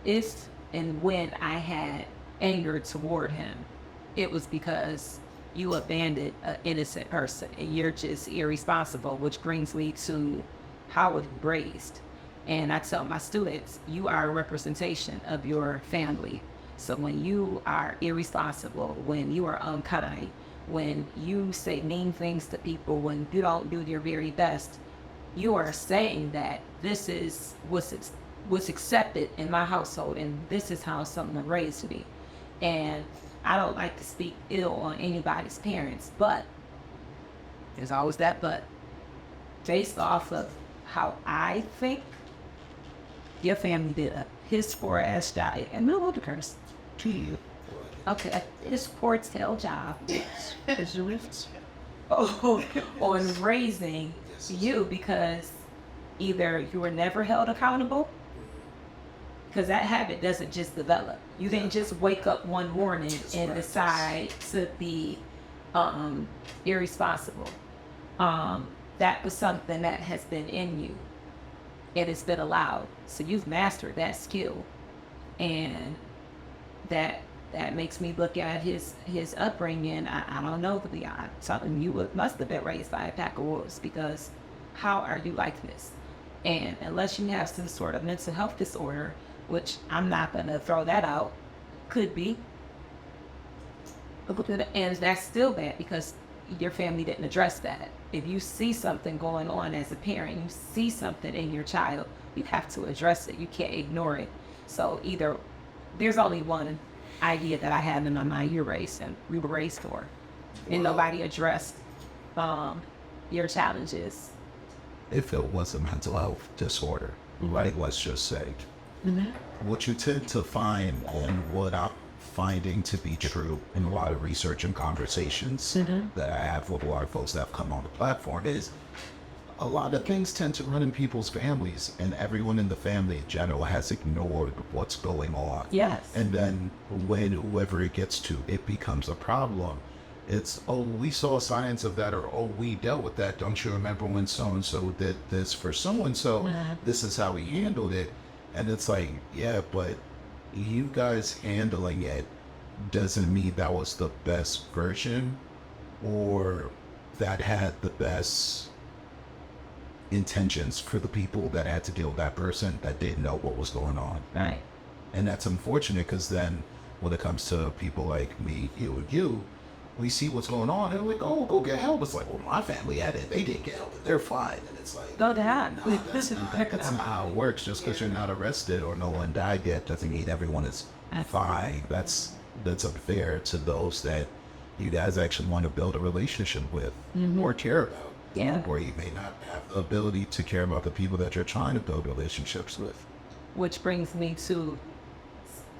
if and when I had anger toward him, it was because you abandoned an innocent person and you're just irresponsible, which brings me to how I was raised. And I tell my students, you are a representation of your family. So when you are irresponsible, when you are unkind, when you say mean things to people, when you don't do your very best, you are saying that this is what's accepted in my household, and this is how someone raised me. And I don't like to speak ill on anybody's parents, but there's always that but. Based off of how I think, your family did a piss poor ass job, and no other curse to you. Okay, a piss poor tail job on raising you, because either you were never held accountable, because that habit doesn't just develop. You didn't just wake up one morning and decide to be irresponsible. That was something that has been in you, and it's been allowed. So you've mastered that skill, and that makes me look at his upbringing. I don't know, to be honest. Something you must have been raised by a pack of wolves, because how are you like this? And unless you have some sort of mental health disorder, which I'm not going to throw that out, could be. And that's still bad because your family didn't address that. If you see something going on as a parent, you see something in your child, you have to address it. You can't ignore it. So either there's only one idea that I had in my mind: you're raised, and we were raised for, and nobody addressed your challenges. If it was a mental health disorder, right? Let's just say, what you tend to find, and what I'm finding to be true in a lot of research and conversations that I have with a lot of folks that have come on the platform, is a lot of things tend to run in people's families, and everyone in the family in general has ignored what's going on. Yes. And then when whoever it gets to, it becomes a problem. It's, oh, we saw signs of that, or, oh, we dealt with that. Don't you remember when so-and-so did this for so-and-so? This is how we handled it. And it's like, yeah, but you guys handling it doesn't mean that was the best version, or that had the best intentions for the people that had to deal with that person that didn't know what was going on. Right. And that's unfortunate, because then when it comes to people like me, you, and you, we see what's going on, and we're like, oh, go get help. It's like, well, my family had it. They didn't get help. They're fine. And it's like, Go down. no, that's not how it works. Just because you're not arrested or no one died yet doesn't mean everyone is fine. That's unfair to those that you guys actually want to build a relationship with or care about. Yeah. Or you may not have the ability to care about the people that you're trying to build relationships with. Which brings me to,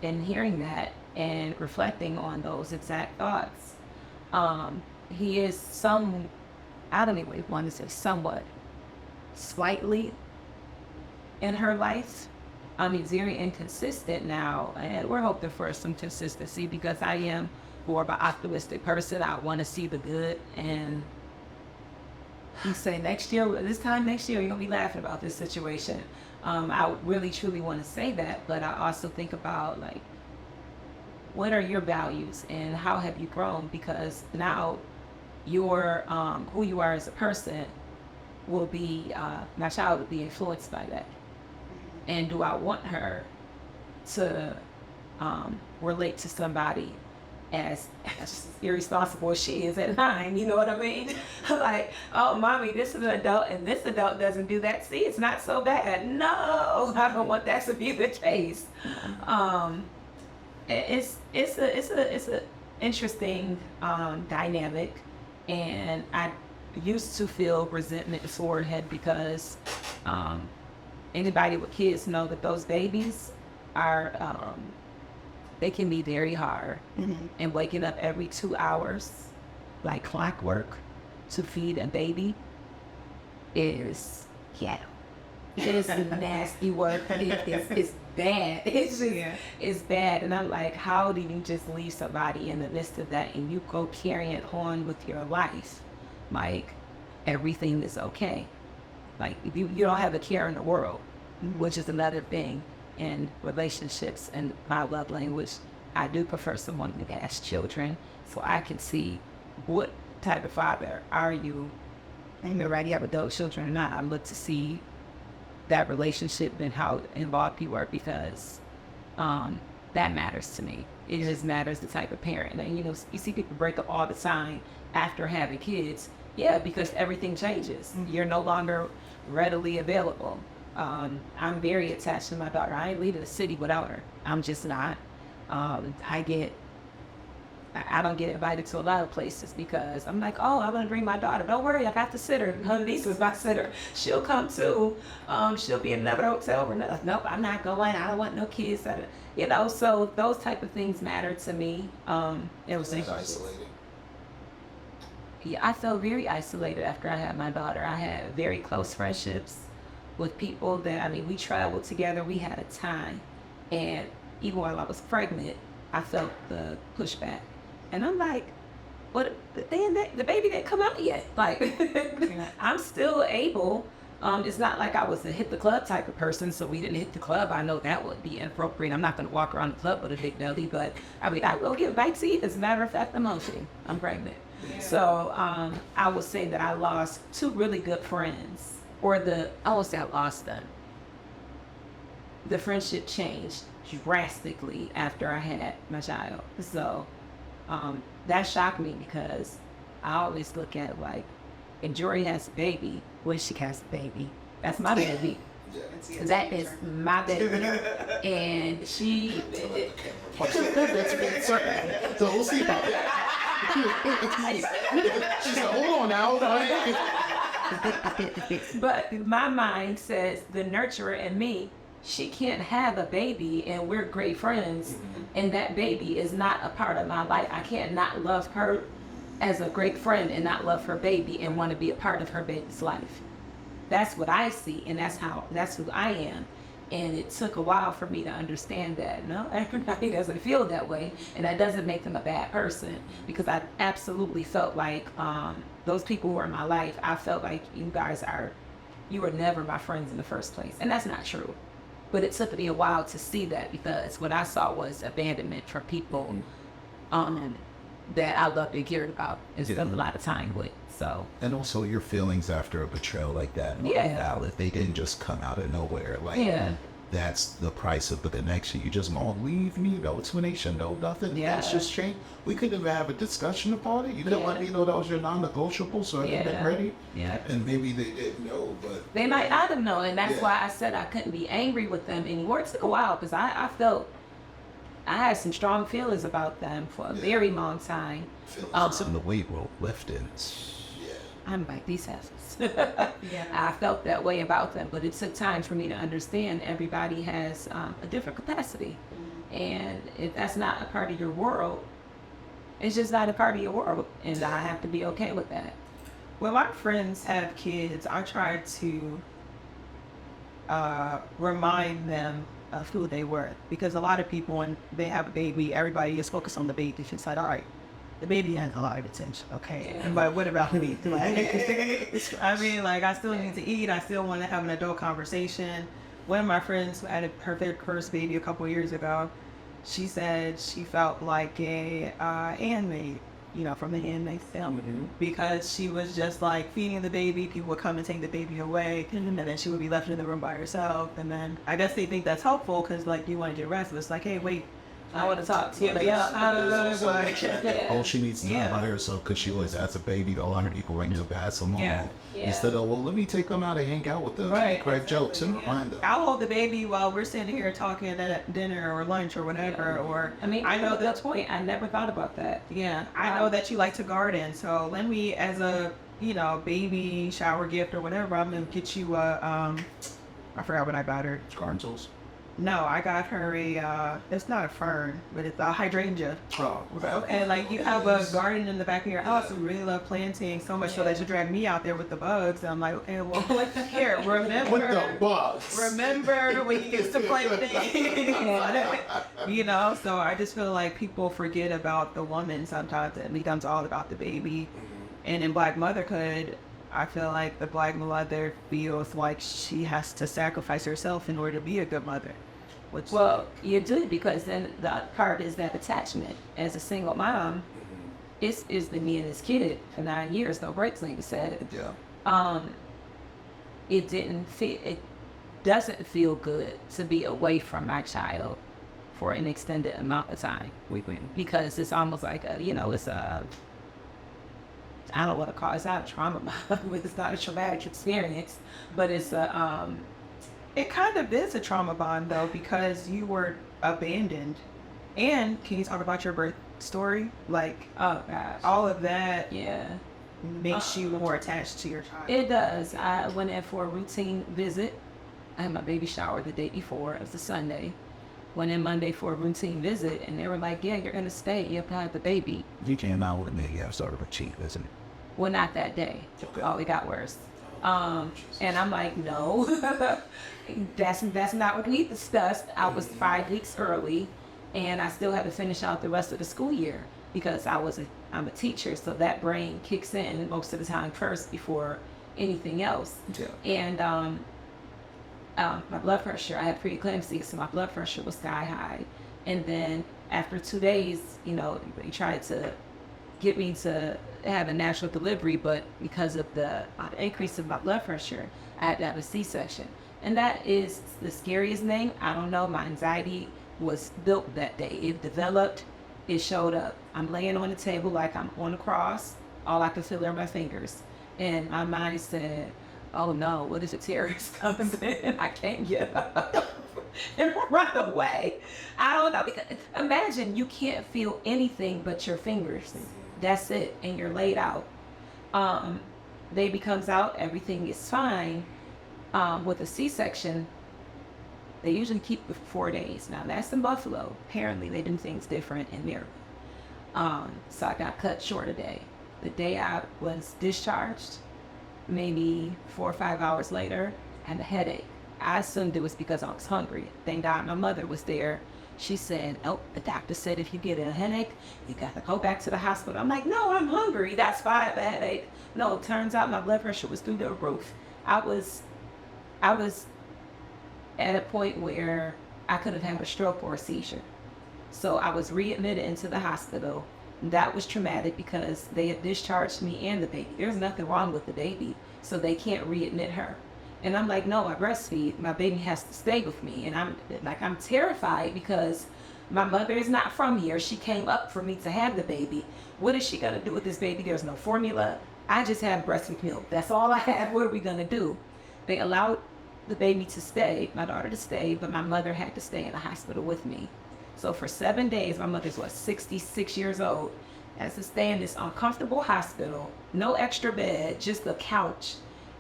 in hearing that and reflecting on those exact thoughts, he is I don't even want to say somewhat, slightly in her life. He's very inconsistent now, and we're hoping for some consistency, because I am more of an optimistic person. I want to see the good, and he say this time next year, you're going to be laughing about this situation. I really truly want to say that, but I also think about, like, what are your values and how have you grown? Because now your who you are as a person will be, my child will be influenced by that. And do I want her to relate to somebody as irresponsible as she is at 9? You know what I mean? Like, oh, mommy, this is an adult, and this adult doesn't do that. See, it's not so bad. No, I don't want that to be the case. It's a interesting dynamic, and I used to feel resentment toward him because Anybody with kids know that those babies are, they can be very hard. And waking up every 2 hours, like clockwork, to feed a baby is ghetto. It is a nasty work. It's bad. It's just, it's bad. And I'm like, how do you just leave somebody in the midst of that and you go carrying on with your life? Like, everything is okay. Like, you don't have a care in the world, which is another thing in relationships and my love language. I do prefer someone who has children, so I can see what type of father are you. And you're right, you have adult children or not. I look to see that relationship and how involved you are, because that matters to me. It just matters the type of parent. And, you know, you see people break up all the time after having kids. Yeah, because everything changes. You're no longer readily available. I'm very attached to my daughter. I ain't leaving the city without her. I'm just not. I don't get invited to a lot of places because I'm like, oh, I'm going to bring my daughter. Don't worry, I got the sitter. Her niece is my sitter. She'll come too. She'll be in another hotel or nothing. Nope, I'm not going. I don't want no kids. You know, so those type of things matter to me. It was Isolating. Yeah, I felt very isolated after I had my daughter. I had very close friendships with people that, I mean, we traveled together. We had a time. And even while I was pregnant, I felt the pushback. And I'm like, what? The baby didn't come out yet. Like, I'm still able. It's not like I was a hit the club type of person, so we didn't hit the club. I know that would be inappropriate. I'm not going to walk around the club with a big belly, but I mean, I will give bite to eat. As a matter of fact, I'm motion. I'm pregnant. Yeah. So I would say that I lost 2 really good friends. I won't say I lost them. The friendship changed drastically after I had my child. So that shocked me because I always look at like, if Jorie has a baby, when she has a baby, that's my baby. That is my baby. And she... So we'll see about that. She said, hold on now. But my mind says the nurturer in me, she can't have a baby and we're great friends and that baby is not a part of my life. I can't not love her as a great friend and not love her baby and want to be a part of her baby's life. That's what I see, and that's who I am. And it took a while for me to understand that. No, everybody doesn't feel that way, and that doesn't make them a bad person, because I absolutely felt like those people who were in my life, I felt like you were never my friends in the first place. And that's not true. But it took me a while to see that, because what I saw was abandonment from people that I loved and cared about and spent a lot of time with. So, and also your feelings after a betrayal like that. Valid. They didn't just come out of nowhere. Like, that's the price of the connection. You just gonna leave me? No explanation, no nothing. Yeah. That's just changed. We could have had a discussion about it. You didn't let me know that was your non-negotiable, so I could have been ready. Yeah. And maybe they didn't know, but they might not have known, and that's why I said I couldn't be angry with them anymore. It took a while because I felt I had some strong feelings about them for a very long time. The weight will lift it. I'm like these asses. I felt that way about them, but it took time for me to understand everybody has a different capacity. And if that's not a part of your world, it's just not a part of your world. And I have to be okay with that. When my friends have kids, I try to remind them of who they were. Because a lot of people, when they have a baby, everybody is focused on the baby. It's like, all right, the baby has a lot of attention, okay? But what about me? I mean, like, I still need to eat. I still want to have an adult conversation. One of my friends who had her first baby a couple of years ago, she said she felt like a handmaid, from the Handmaid's Tale, because she was just like feeding the baby. People would come and take the baby away, and then she would be left in the room by herself. And then I guess they think that's helpful because, like, you want to get rest. But it's like, hey, wait, I want to talk to you. Like, yeah, All she needs to know Yeah. about herself, because she always has a baby, all her people bring to pass them on. Yeah. Yeah. Instead of, well, let me take them out and hang out with them. Right. Crack jokes and remind them. I'll hold the baby while we're sitting here talking at dinner or lunch or whatever. Or I mean, I know that's that. the point. I never thought about that. Yeah, I know that you like to garden, so let me, as a baby shower gift or whatever, I'm gonna get you a I forgot what I got her. Garden tools. No, I got her a it's not a fern, but it's a hydrangea. Oh, And like you have a garden in the back of your house, you really love planting so much so that you drag me out there with the bugs. And I'm like, okay, well, here, remember. With the bugs. Remember when you used to play with things? So I just feel like people forget about the woman sometimes. It becomes all about the baby. And in Black motherhood, I feel like the Black mother feels like she has to sacrifice herself in order to be a good mother. Which, Well, you do, because then the other part is that attachment. As a single mom, it's been me and this kid for 9 years, no breaks, like you said. Yeah. It doesn't feel good to be away from my child for an extended amount of time. Because it's almost like I don't want to call it, it's not a trauma, it's not a traumatic experience, but it's it kind of is a trauma bond though, because you were abandoned. And can you talk about your birth story? Like, oh gosh, all of that yeah, makes you more attached to your child. it does. I went in for a routine visit. I had my baby shower the day before. It was a Sunday. Went in Monday for a routine visit, and they were like, "Yeah, you're gonna stay. You have to have the baby." You came out with me. Yeah, sort of a cheat, isn't it? Well, not that day. Okay. Oh, it got worse. And I'm like, no, that's not what we discussed. I was 5 weeks early, and I still had to finish out the rest of the school year because I'm a teacher, so that brain kicks in most of the time first before anything else. Yeah. And my blood pressure, I had preeclampsia, so my blood pressure was sky high. And then after 2 days, they tried to get me to have a natural delivery, but because of the increase of my blood pressure, I had to have a C-section. And that is the scariest thing. I don't know, my anxiety was built that day. It developed, it showed up. I'm laying on the table like I'm on a cross. All I could feel are my fingers. And my mind said, oh no, what is a terrorist coming in? I can't get up and run away. I don't know, because imagine you can't feel anything but your fingers. That's it, and you're laid out. Baby comes out, everything is fine. With a C-section, they usually keep it for 4 days. Now that's in Buffalo. Apparently they do things different in Maryland. So I got cut short a day. The day I was discharged, maybe 4 or 5 hours later, I had a headache. I assumed it was because I was hungry. Thank God my mother was there. She said, oh, the doctor said if you get a headache, you got to go back to the hospital. I'm like, no, I'm hungry. That's why I have a headache. No, it turns out my blood pressure was through the roof. I was at a point where I could have had a stroke or a seizure. So I was readmitted into the hospital. That was traumatic because they had discharged me and the baby. There's nothing wrong with the baby, so they can't readmit her. And I'm like, no, I breastfeed. My baby has to stay with me. And I'm terrified because my mother is not from here. She came up for me to have the baby. What is she gonna do with this baby? There's no formula. I just have breast milk. That's all I have. What are we gonna do? They allowed the baby to stay, my daughter to stay, but my mother had to stay in the hospital with me. So for 7 days, my mother's 66 years old, has to stay in this uncomfortable hospital, no extra bed, just a couch.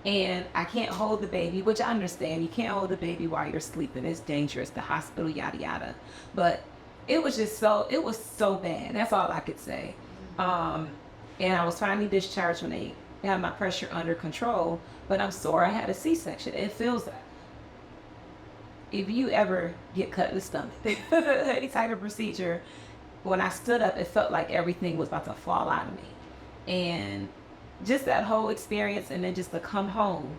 And I can't hold the baby, which I understand. You can't hold the baby while you're sleeping. It's dangerous, the hospital, yada, yada. But it was so bad. That's all I could say. And I was finally discharged when they had my pressure under control, but I'm sore. I had a C-section. It feels like, if you ever get cut in the stomach, any type of procedure, when I stood up, it felt like everything was about to fall out of me. And just that whole experience, and then just to come home,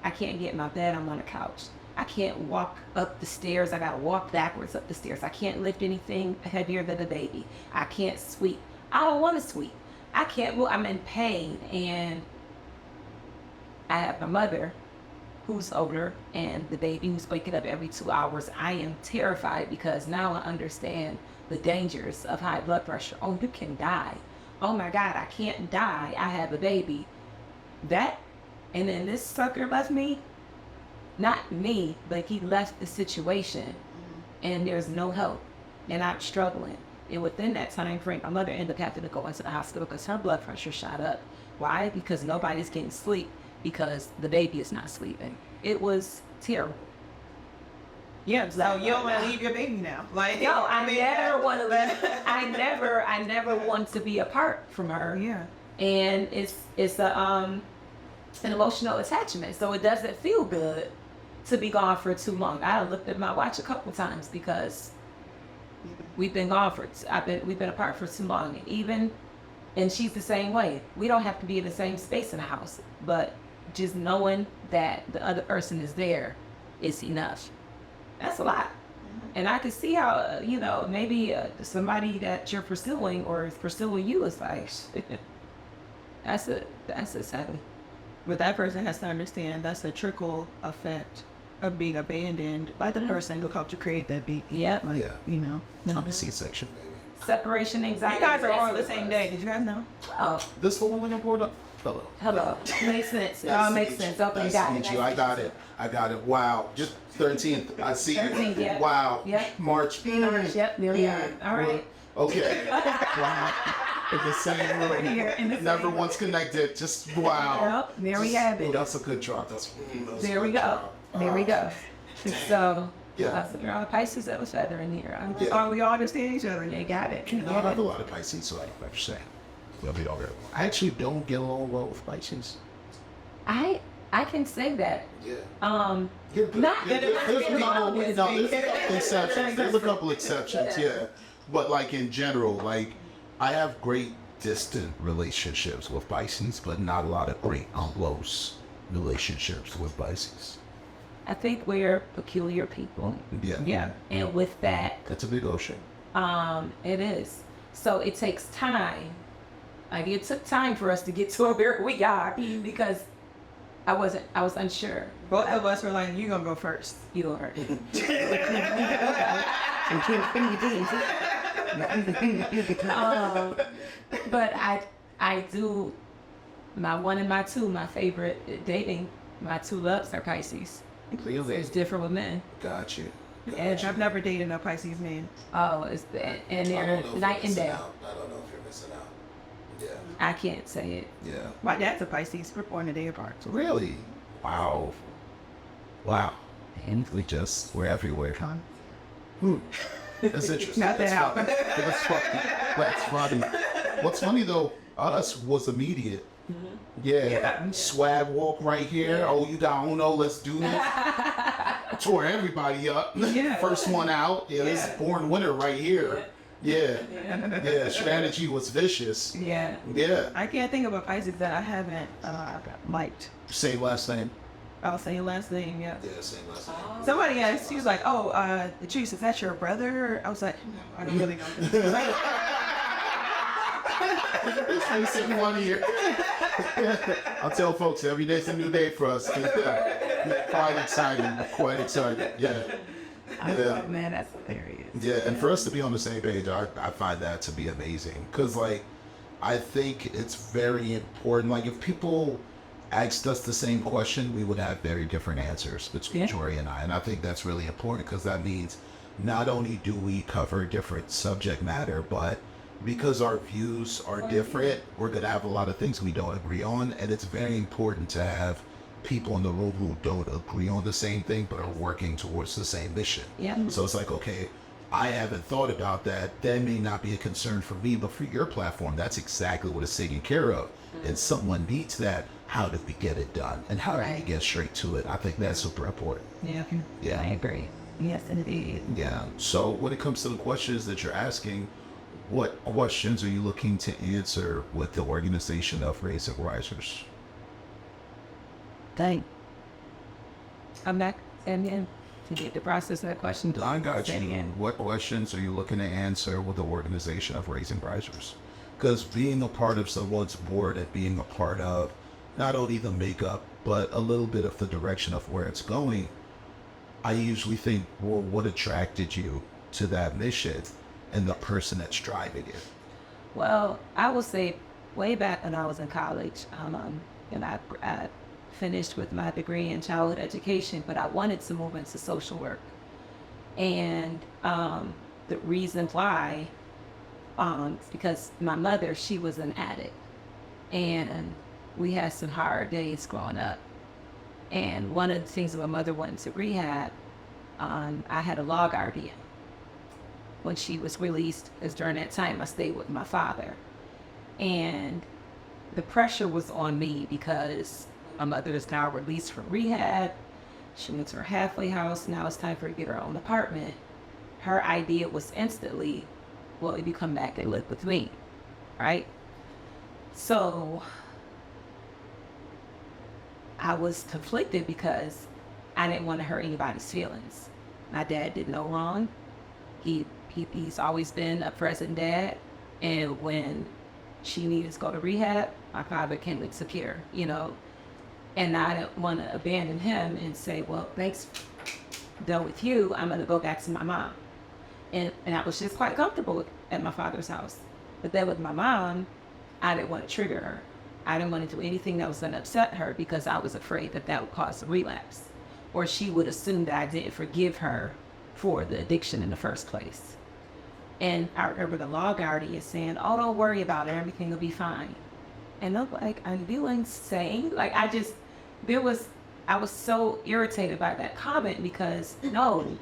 I can't get in my bed, I'm on the couch. I can't walk up the stairs, I gotta walk backwards up the stairs. I can't lift anything heavier than a baby. I can't sweep. I don't wanna sweep. I can't move, I'm in pain. And I have my mother who's older and the baby who's waking up every 2 hours, I am terrified because now I understand the dangers of high blood pressure. Oh, you can die. Oh my God, I can't die. I have a baby. That, and then this sucker left me, not me, but he left the situation and there's no help and I'm struggling. And within that time frame, my mother ended up having to go into the hospital because her blood pressure shot up. Why? Because nobody's getting sleep because the baby is not sleeping. It was terrible. Yeah, so you don't want to leave your baby now. Like, No, I never want to let. I never want to be apart from her. Yeah. And it's an emotional attachment, so it doesn't feel good to be gone for too long. I looked at my watch a couple times because we've been gone for. We've been apart for too long, and she's the same way. We don't have to be in the same space in the house, but just knowing that the other person is there is enough. That's a lot. And I can see how, maybe somebody that you're pursuing or is pursuing you is like, that's a 7. But that person has to understand that's a trickle effect of being abandoned by the person who helped you create that baby. Yep. Like, Yeah. No. I'm a C-section, baby. Separation anxiety. You guys are all on the same day. Did you guys know? Oh, This the woman on board up? Hello. hello. Makes sense. It all makes sense. Okay, Nice got to it. meet you. I got it. Wow. Just 13th. I see you. 13th, yeah. Wow. Yep. March. Yep, there we are. All right. Okay. Wow. In the same room. Here in the Never same- once connected. Just wow. Yep, there we have Oh, it. that's a good drop. That's a There we good go. drop. There we go. So, Yeah. that's the girl Pisces that was feather in here. Yeah. Oh, we all understand each other. They got it. No, I have a lot of Pisces, so I don't understand. I actually don't get along well with Pisces. I can say that. Yeah. Not that There's a couple exceptions, yeah. But like in general, like I have great distant relationships with Pisces, but not a lot of great close relationships with Pisces. I think we're peculiar people. Yeah. Yeah. And with that, That's a big ocean. it is. So it takes time. Like it took time for us to get to where we are because I was unsure. Both of us were like, you gonna go first. You are. But I do, my 1 and my 2, my favorite dating, my 2 loves are Pisces. It's different with men. Got you. And I've never dated a Pisces man. and they're night and day. I don't know if you're missing out. Yeah. I can't say it. Yeah. My dad's a Pisces. We're born a day apart. Really? Wow. Wow. And we're everywhere. Con. That's interesting. Not that That's funny. That's funny. What's funny though, us was immediate. Yeah. Swag walk right here. Oh, you got Uno, let's do this. Tore everybody up. Yeah. First one out. Yeah, this is born winner right here. Yeah. Yeah. Strategy was vicious. Yeah. Yeah. I can't think of a Pisces that I haven't liked. Same last name. I'll say your last name, yeah. Yeah, same last name. Somebody asked, she was like, oh, Patrice, is that your brother? I was like, I don't really know. I'm sitting one here. I'll tell folks every day's a new day for us. Quite exciting. Quite exciting. Yeah. Yeah. Man, that's hilarious. Yeah, and for us to be on the same page, I find that to be amazing. Because, like, I think it's very important. Like, if people asked us the same question, we would have very different answers between Jorie and I. And I think that's really important because that means not only do we cover different subject matter, but because our views are different, we're going to have a lot of things we don't agree on. And it's very important to have people in the room who don't agree on the same thing, but are working towards the same mission. Yeah. So it's like, okay, I haven't thought about that. That may not be a concern for me, but for your platform, that's exactly what it's taken care of. And someone needs that. How do we get it done? And how do we get straight to it? I think that's super important. Yeah. Yeah. I agree. Yes, indeed. Yeah. So when it comes to the questions that you're asking, what questions are you looking to answer with the organization of Raise and Risers? I'm back and then to get the process of that question. I got Say it you. again. What questions are you looking to answer with the organization of Raising Risers? Because being a part of someone's board and being a part of not only the makeup, but a little bit of the direction of where it's going, I usually think, well, what attracted you to that mission and the person that's driving it? Well, I will say way back when I was in college, and I finished with my degree in childhood education, but I wanted to move into social work. And the reason why, is because my mother, she was an addict. And we had some hard days growing up. And one of the things my mother went to rehab, I had a law guardian. When she was released, as during that time, I stayed with my father. And the pressure was on me because my mother is now released from rehab. She went to her halfway house. Now it's time for her to get her own apartment. Her idea was instantly, well, if you come back and live with me, right? So I was conflicted because I didn't want to hurt anybody's feelings. My dad did no wrong. He's always been a present dad. And when she needed to go to rehab, my father came and took care, And I didn't want to abandon him and say, well, thanks, done with you, I'm going to go back to my mom. And I was just quite comfortable at my father's house. But then with my mom, I didn't want to trigger her. I didn't want to do anything that was going to upset her because I was afraid that would cause a relapse. Or she would assume that I didn't forgive her for the addiction in the first place. And I remember the law guardian saying, oh, don't worry about it, everything will be fine. And I'm like, are you insane? I was so irritated by that comment because, no,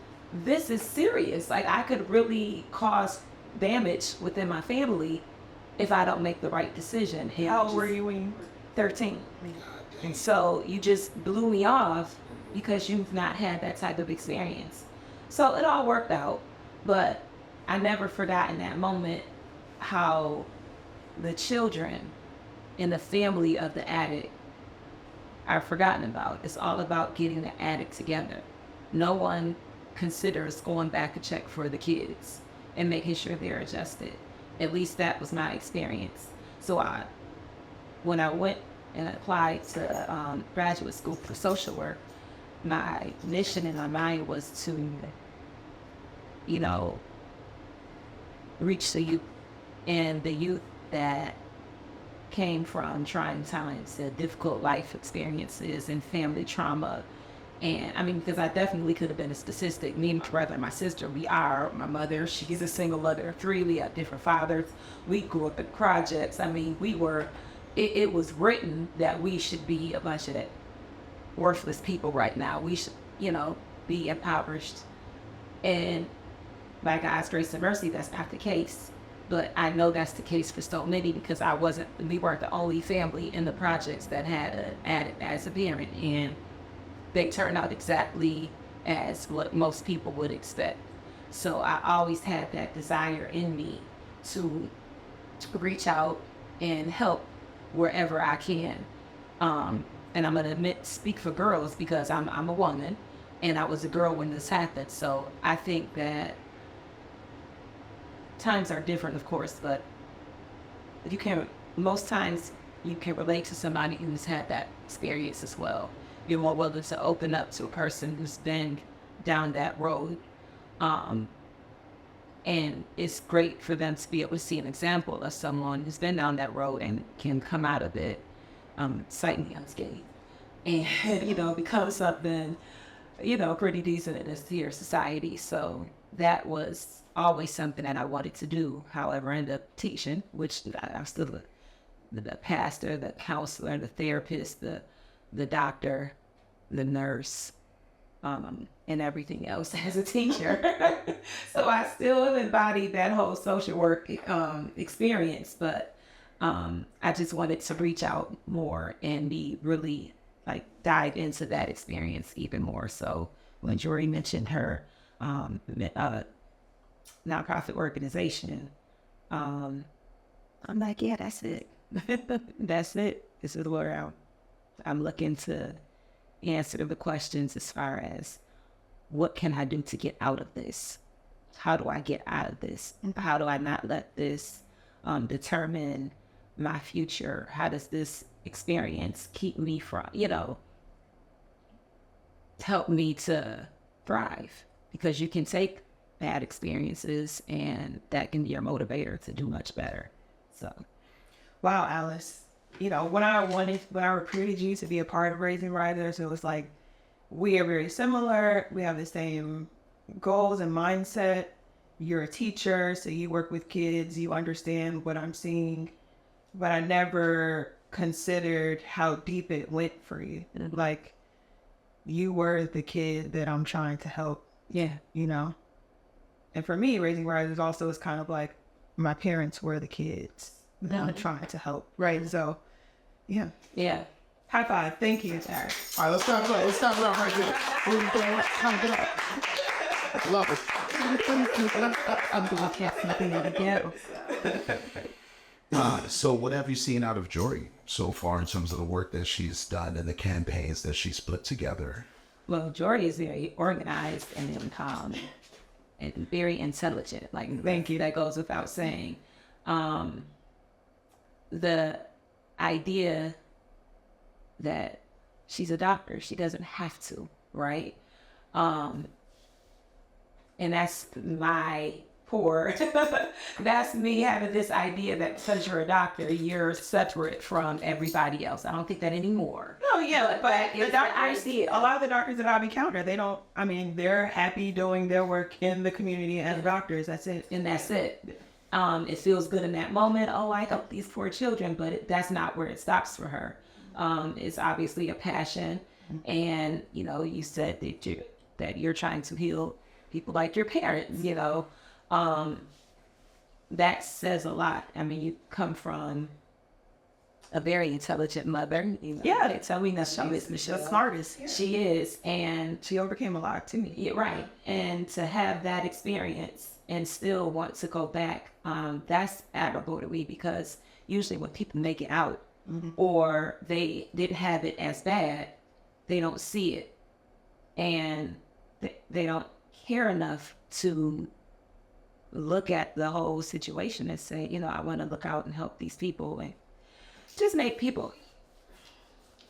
this is serious. I could really cause damage within my family if I don't make the right decision. And How old were you when you were 13. And so you just blew me off because you've not had that type of experience. So it all worked out, but I never forgot in that moment how the children in the family of the addict are forgotten about. It's all about getting the addict together. No one considers going back to check for the kids and making sure they're adjusted. At least that was my experience. So when I went and applied to graduate school for social work, my mission in my mind was to, reach the youth, and the youth that came from trying times, difficult life experiences and family trauma. And because I definitely could have been a statistic. Me and my brother and my sister, my mother, she's a single mother of 3. We have different fathers. We grew up in projects. It was written that we should be a bunch of worthless people right now. We should, be impoverished. And by God's grace and mercy, that's not the case. But I know that's the case for so many because we weren't the only family in the projects that had an addict as a parent. And they turned out exactly as what most people would expect. So I always had that desire in me to reach out and help wherever I can. And I'm going to speak for girls because I'm a woman and I was a girl when this happened. So I think that times are different, of course, but most times you can relate to somebody who's had that experience as well. You're more willing to open up to a person who's been down that road. And it's great for them to be able to see an example of someone who's been down that road and can come out of it, sight unscathed, and, become something, pretty decent in this here society. So that was always something that I wanted to do. However, I ended up teaching, which I'm still the pastor, the counselor, the therapist, the doctor, the nurse, and everything else as a teacher. So I still embody that whole social work experience, but I just wanted to reach out more and be really dive into that experience even more. So when Jorie mentioned her nonprofit organization, I'm like, yeah, that's it. That's it. This is where I'm looking to answer the questions as far as what can I do to get out of this? How do I get out of this? How do I not let this determine my future? How does this experience keep me from, help me to thrive? Because you can take bad experiences and that can be your motivator to do much better. So, Wow, Alice. When I recruited you to be a part of Raising Risers, it was like, we are very similar. We have the same goals and mindset. You're a teacher, so you work with kids. You understand what I'm seeing. But I never considered how deep it went for you. Like, you were the kid that I'm trying to help, yeah. And for me, Raising Risers also is kind of like my parents were the kids that I'm trying to help, right? So, yeah. Yeah. High five. Thank you. All right, let's talk about right there. Love it. So what have you seen out of Jorie so far in terms of the work that she's done and the campaigns that she's put together? Well, Jorie is very organized and calm and very intelligent. Like, Thank you. That goes without saying. The idea that she's a doctor, she doesn't have to, right? And that's my poor. That's me having this idea that because you're a doctor, you're separate from everybody else. I don't think that anymore. No, yeah, but the doctors, I see it. a lot of the doctors that I've encountered, they're happy doing their work in the community as doctors. That's it. And that's it. It feels good in that moment. Oh, I help these poor children, but that's not where it stops for her. It's obviously a passion, and you said that you're trying to heal people like your parents. That says a lot. I mean, you come from a very intelligent mother. Yeah, tell me that she's the smartest. She is, and She overcame a lot too. yeah, right. And to have that experience and still want to go back, that's admirable to me, because usually when people make it out or they didn't have it as bad, they don't see it. And they don't care enough to look at the whole situation and say, I want to look out and help these people and just make people,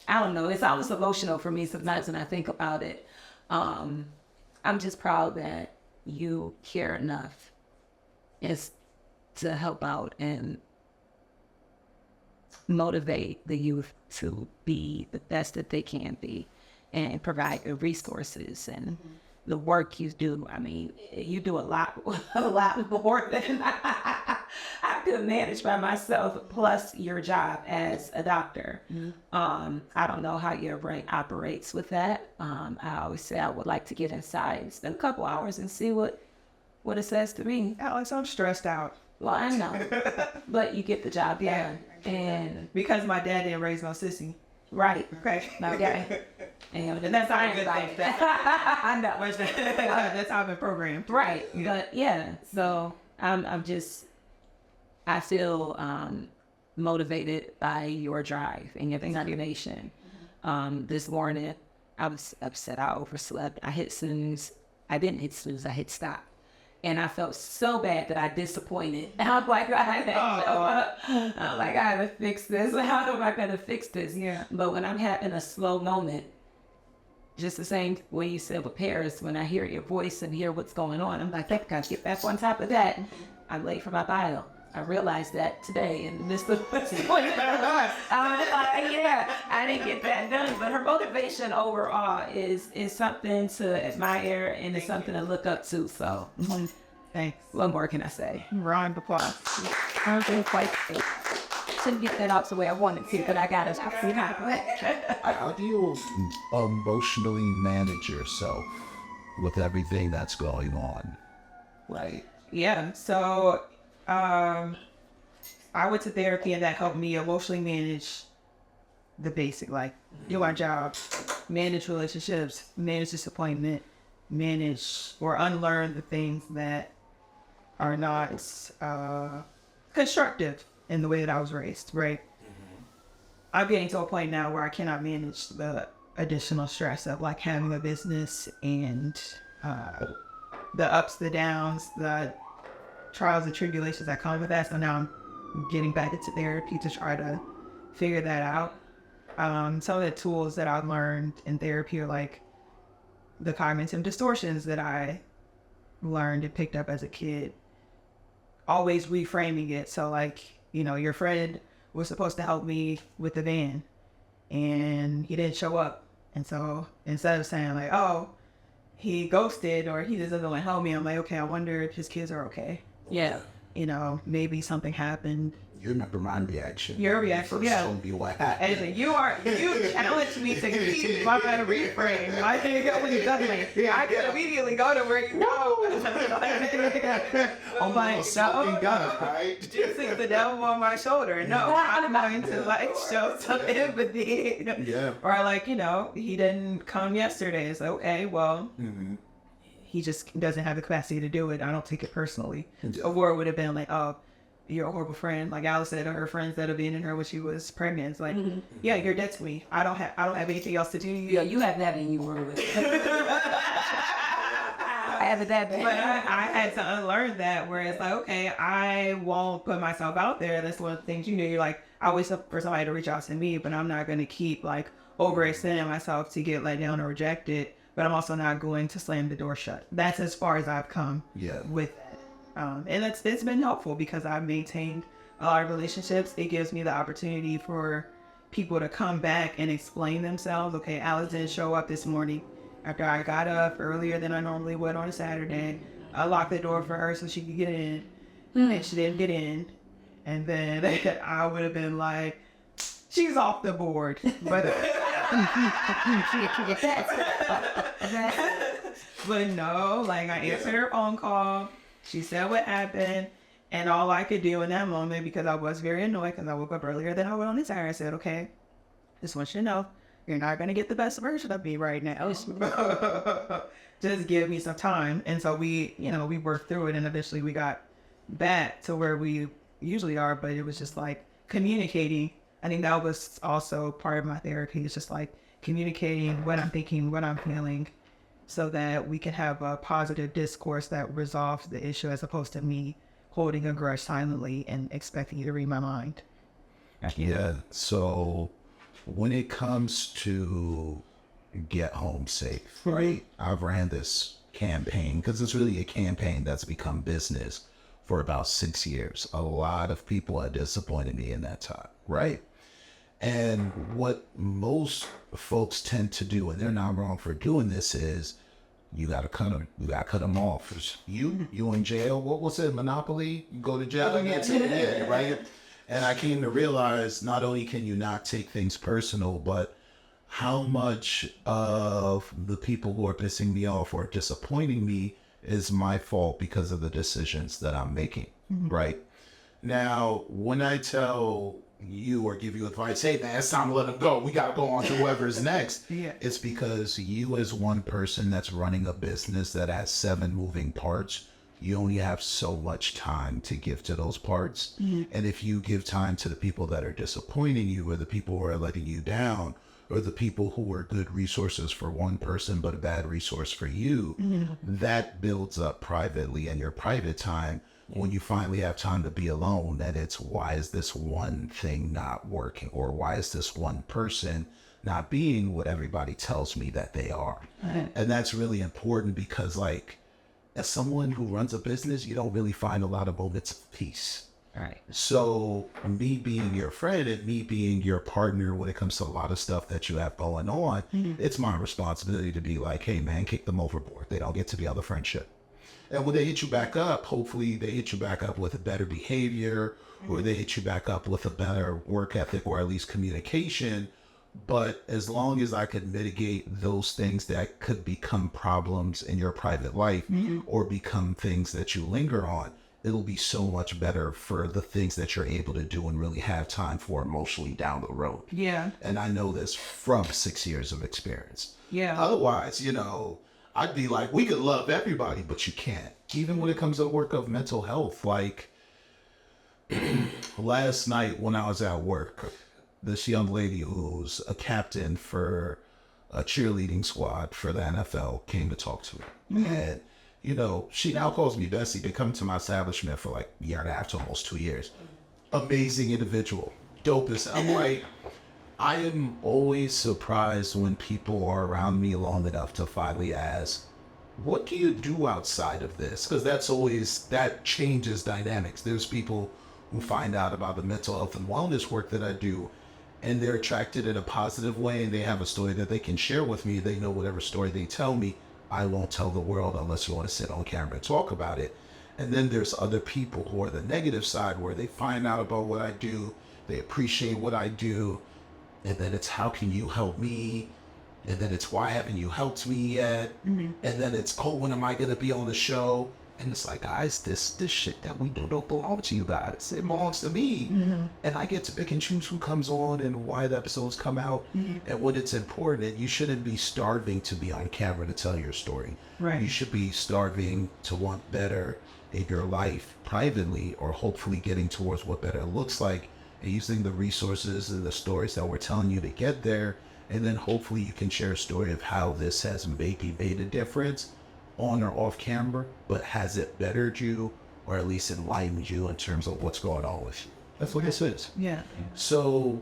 I don't know, it's always emotional for me sometimes when I think about it. I'm just proud that you care enough is to help out and motivate the youth to be the best that they can be and provide the resources and the work you do. I mean, you do a lot more than I could manage by myself, plus your job as a doctor. I don't know how your brain operates with that. I always say I would like to get inside and spend a couple hours and see what it says to me. Alex, I'm stressed out. Well, I know, but you get the job done. And because my dad didn't raise no sissy. right. Okay. Okay. And that's how I'm like that. I know. That's how I've been programmed. Right. But yeah, so I feel motivated by your drive and your determination. This morning, I was upset. I overslept. I hit snooze. I didn't hit snooze. I hit stop. And I felt so bad that I disappointed. And I was like, I had to show up. I'm like, I gotta fix this. How am I gonna fix this? Yeah. But when I'm having a slow moment, just the same way you said with Paris, when I hear your voice and hear what's going on, I'm like, I gotta get back on top of that. I'm late for my bio. I realized that today in the midst of what's going on. I didn't get that done. But her motivation overall is something to admire and it's something to look up to. So, Thanks. what more can I say? Round of applause. I was quite shouldn't get that out the way I wanted to, but I got it. How do you emotionally manage yourself with everything that's going on? Right. Yeah. So, I went to therapy and that helped me emotionally manage the basic, like do my job, manage relationships, manage disappointment, manage or unlearn the things that are not constructive in the way that I was raised, right? I'm getting to a point now where I cannot manage the additional stress of like having a business and the ups, the downs, the trials and tribulations that come with that. So now I'm getting back into therapy to try to figure that out. Some of the tools that I've learned in therapy are like the cognitive distortions that I learned and picked up as a kid. Always reframing it. So like, you know, your friend was supposed to help me with the van and he didn't show up. And so instead of saying like, oh, he ghosted or he just doesn't want to help me, I'm like, okay, I wonder if his kids are okay. Yeah. You know, maybe something happened. You remember my reaction? Your reaction, First yeah. told me what happened. And you challenged me to keep my better reframe. I didn't go when you done me. I could immediately go to where you go. Oh my Something God. got right? Just think the devil on my shoulder. No, I'm going to like show some empathy. Yeah. Or like, you know, he didn't come yesterday. It's like, okay, well, he just doesn't have the capacity to do it. I don't take it personally. Or it would have been like, oh, you're a horrible friend. Like Alice said to her friends that have been in her when she was pregnant. It's like, yeah, you're dead to me. I don't have anything else to do. Yeah, you have that in you, Rory. I have that. But I had to unlearn that where it's like, okay, I won't put myself out there. That's one of the things, you know, you're like, I wait for somebody to reach out to me, but I'm not going to keep like overextending myself to get let down or rejected. But I'm also not going to slam the door shut. That's as far as I've come with that. And it's been helpful because I've maintained a lot of relationships. It gives me the opportunity for people to come back and explain themselves. Okay, Alice didn't show up this morning after I got up earlier than I normally would on a Saturday. I locked the door for her so she could get in, and she didn't get in. And then I would have been like, she's off the board. But but no, like I answered her phone call. She said what happened, and all I could do in that moment, because I was very annoyed because I woke up earlier than I would on this Saturday, I said, okay, just want you to know, you're not going to get the best version of me right now. Just give me some time. And so we worked through it, and eventually we got back to where we usually are, but it was just like communicating. I think that was also part of my therapy. It's just like communicating what I'm thinking, what I'm feeling, so that we can have a positive discourse that resolves the issue as opposed to me holding a grudge silently and expecting you to read my mind. Yeah. So when it comes to get home safe, right? I've ran this campaign because it's really a campaign that's become business for about 6 years. A lot of people have disappointed me in that time, right? And what most folks tend to do, and they're not wrong for doing this, is you gotta cut them off. You in jail? What was it? Monopoly? You go to jail again? Yeah, right. And I came to realize not only can you not take things personal, but how much of the people who are pissing me off or disappointing me is my fault because of the decisions that I'm making. Right now, when I tell you or give you advice, hey man, it's time to let them go, we gotta go on to whoever's next. It's because you, as one person that's running a business that has 7 moving parts, you only have so much time to give to those parts. And if you give time to the people that are disappointing you, or the people who are letting you down, or the people who are good resources for one person but a bad resource for you, that builds up privately in your private time. When you finally have time to be alone, that it's, why is this one thing not working? Or why is this one person not being what everybody tells me that they are? And that's really important because, like, as someone who runs a business, you don't really find a lot of moments of peace. Right. So me being your friend and me being your partner when it comes to a lot of stuff that you have going on, it's my responsibility to be like, hey man, kick them overboard. They don't get to be on the friendship. And when they hit you back up, hopefully they hit you back up with a better behavior, or they hit you back up with a better work ethic, or at least communication. But as long as I could mitigate those things that could become problems in your private life, or become things that you linger on, it'll be so much better for the things that you're able to do and really have time for emotionally down the road. Yeah. And I know this from 6 years of experience. Yeah. Otherwise, I'd be like, we could love everybody, but you can't. Even when it comes to work of mental health, like last night when I was at work, this young lady who's a captain for a cheerleading squad for the NFL came to talk to me. And, she now calls me Bessie. Been coming to my establishment for like a year and a half to almost 2 years. amazing individual. Dopest. I'm like, I am always surprised when people are around me long enough to finally ask, what do you do outside of this? Because that changes dynamics. There's people who find out about the mental health and wellness work that I do, and they're attracted in a positive way, and they have a story that they can share with me. They know whatever story they tell me, I won't tell the world unless you want to sit on camera and talk about it. And then there's other people who are the negative side, where they find out about what I do, they appreciate what I do, and then it's, how can you help me? And then it's, why haven't you helped me yet? And then it's, oh, when am I going to be on the show? And it's like, guys, this shit that we do don't belong to you guys. It belongs to me. And I get to pick and choose who comes on and why the episodes come out. And when it's important, you shouldn't be starving to be on camera to tell your story. Right. You should be starving to want better in your life privately, or hopefully getting towards what better looks like, and using the resources and the stories that we're telling you to get there. And then hopefully you can share a story of how this has maybe made a difference on or off camera, but has it bettered you, or at least enlightened you in terms of what's going on with you. That's what this is. Yeah. So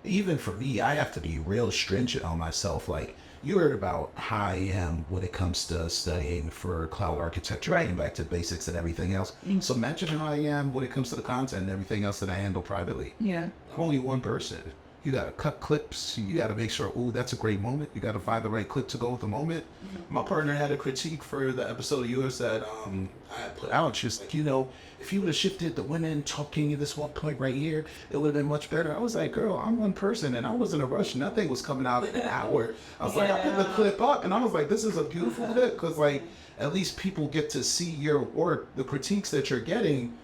even for me, I have to be real stringent on myself. Like, you heard about how I am when it comes to studying for cloud architecture, Right. getting back to basics and everything else. So imagine how I am when it comes to the content and everything else that I handle privately. Yeah. I'm only one person. You gotta cut clips. You gotta make sure, ooh, that's a great moment. You gotta find the right clip to go with the moment. My partner had a critique for the episode of yours that I put out. She's like, if you would have shifted the women talking at this one point right here, it would have been much better. I was like, girl, I'm one person, and I was in a rush. Nothing was coming out in an hour. I was like, I put the clip up, and I was like, this is a beautiful clip, because like, at least people get to see your work, the critiques that you're getting.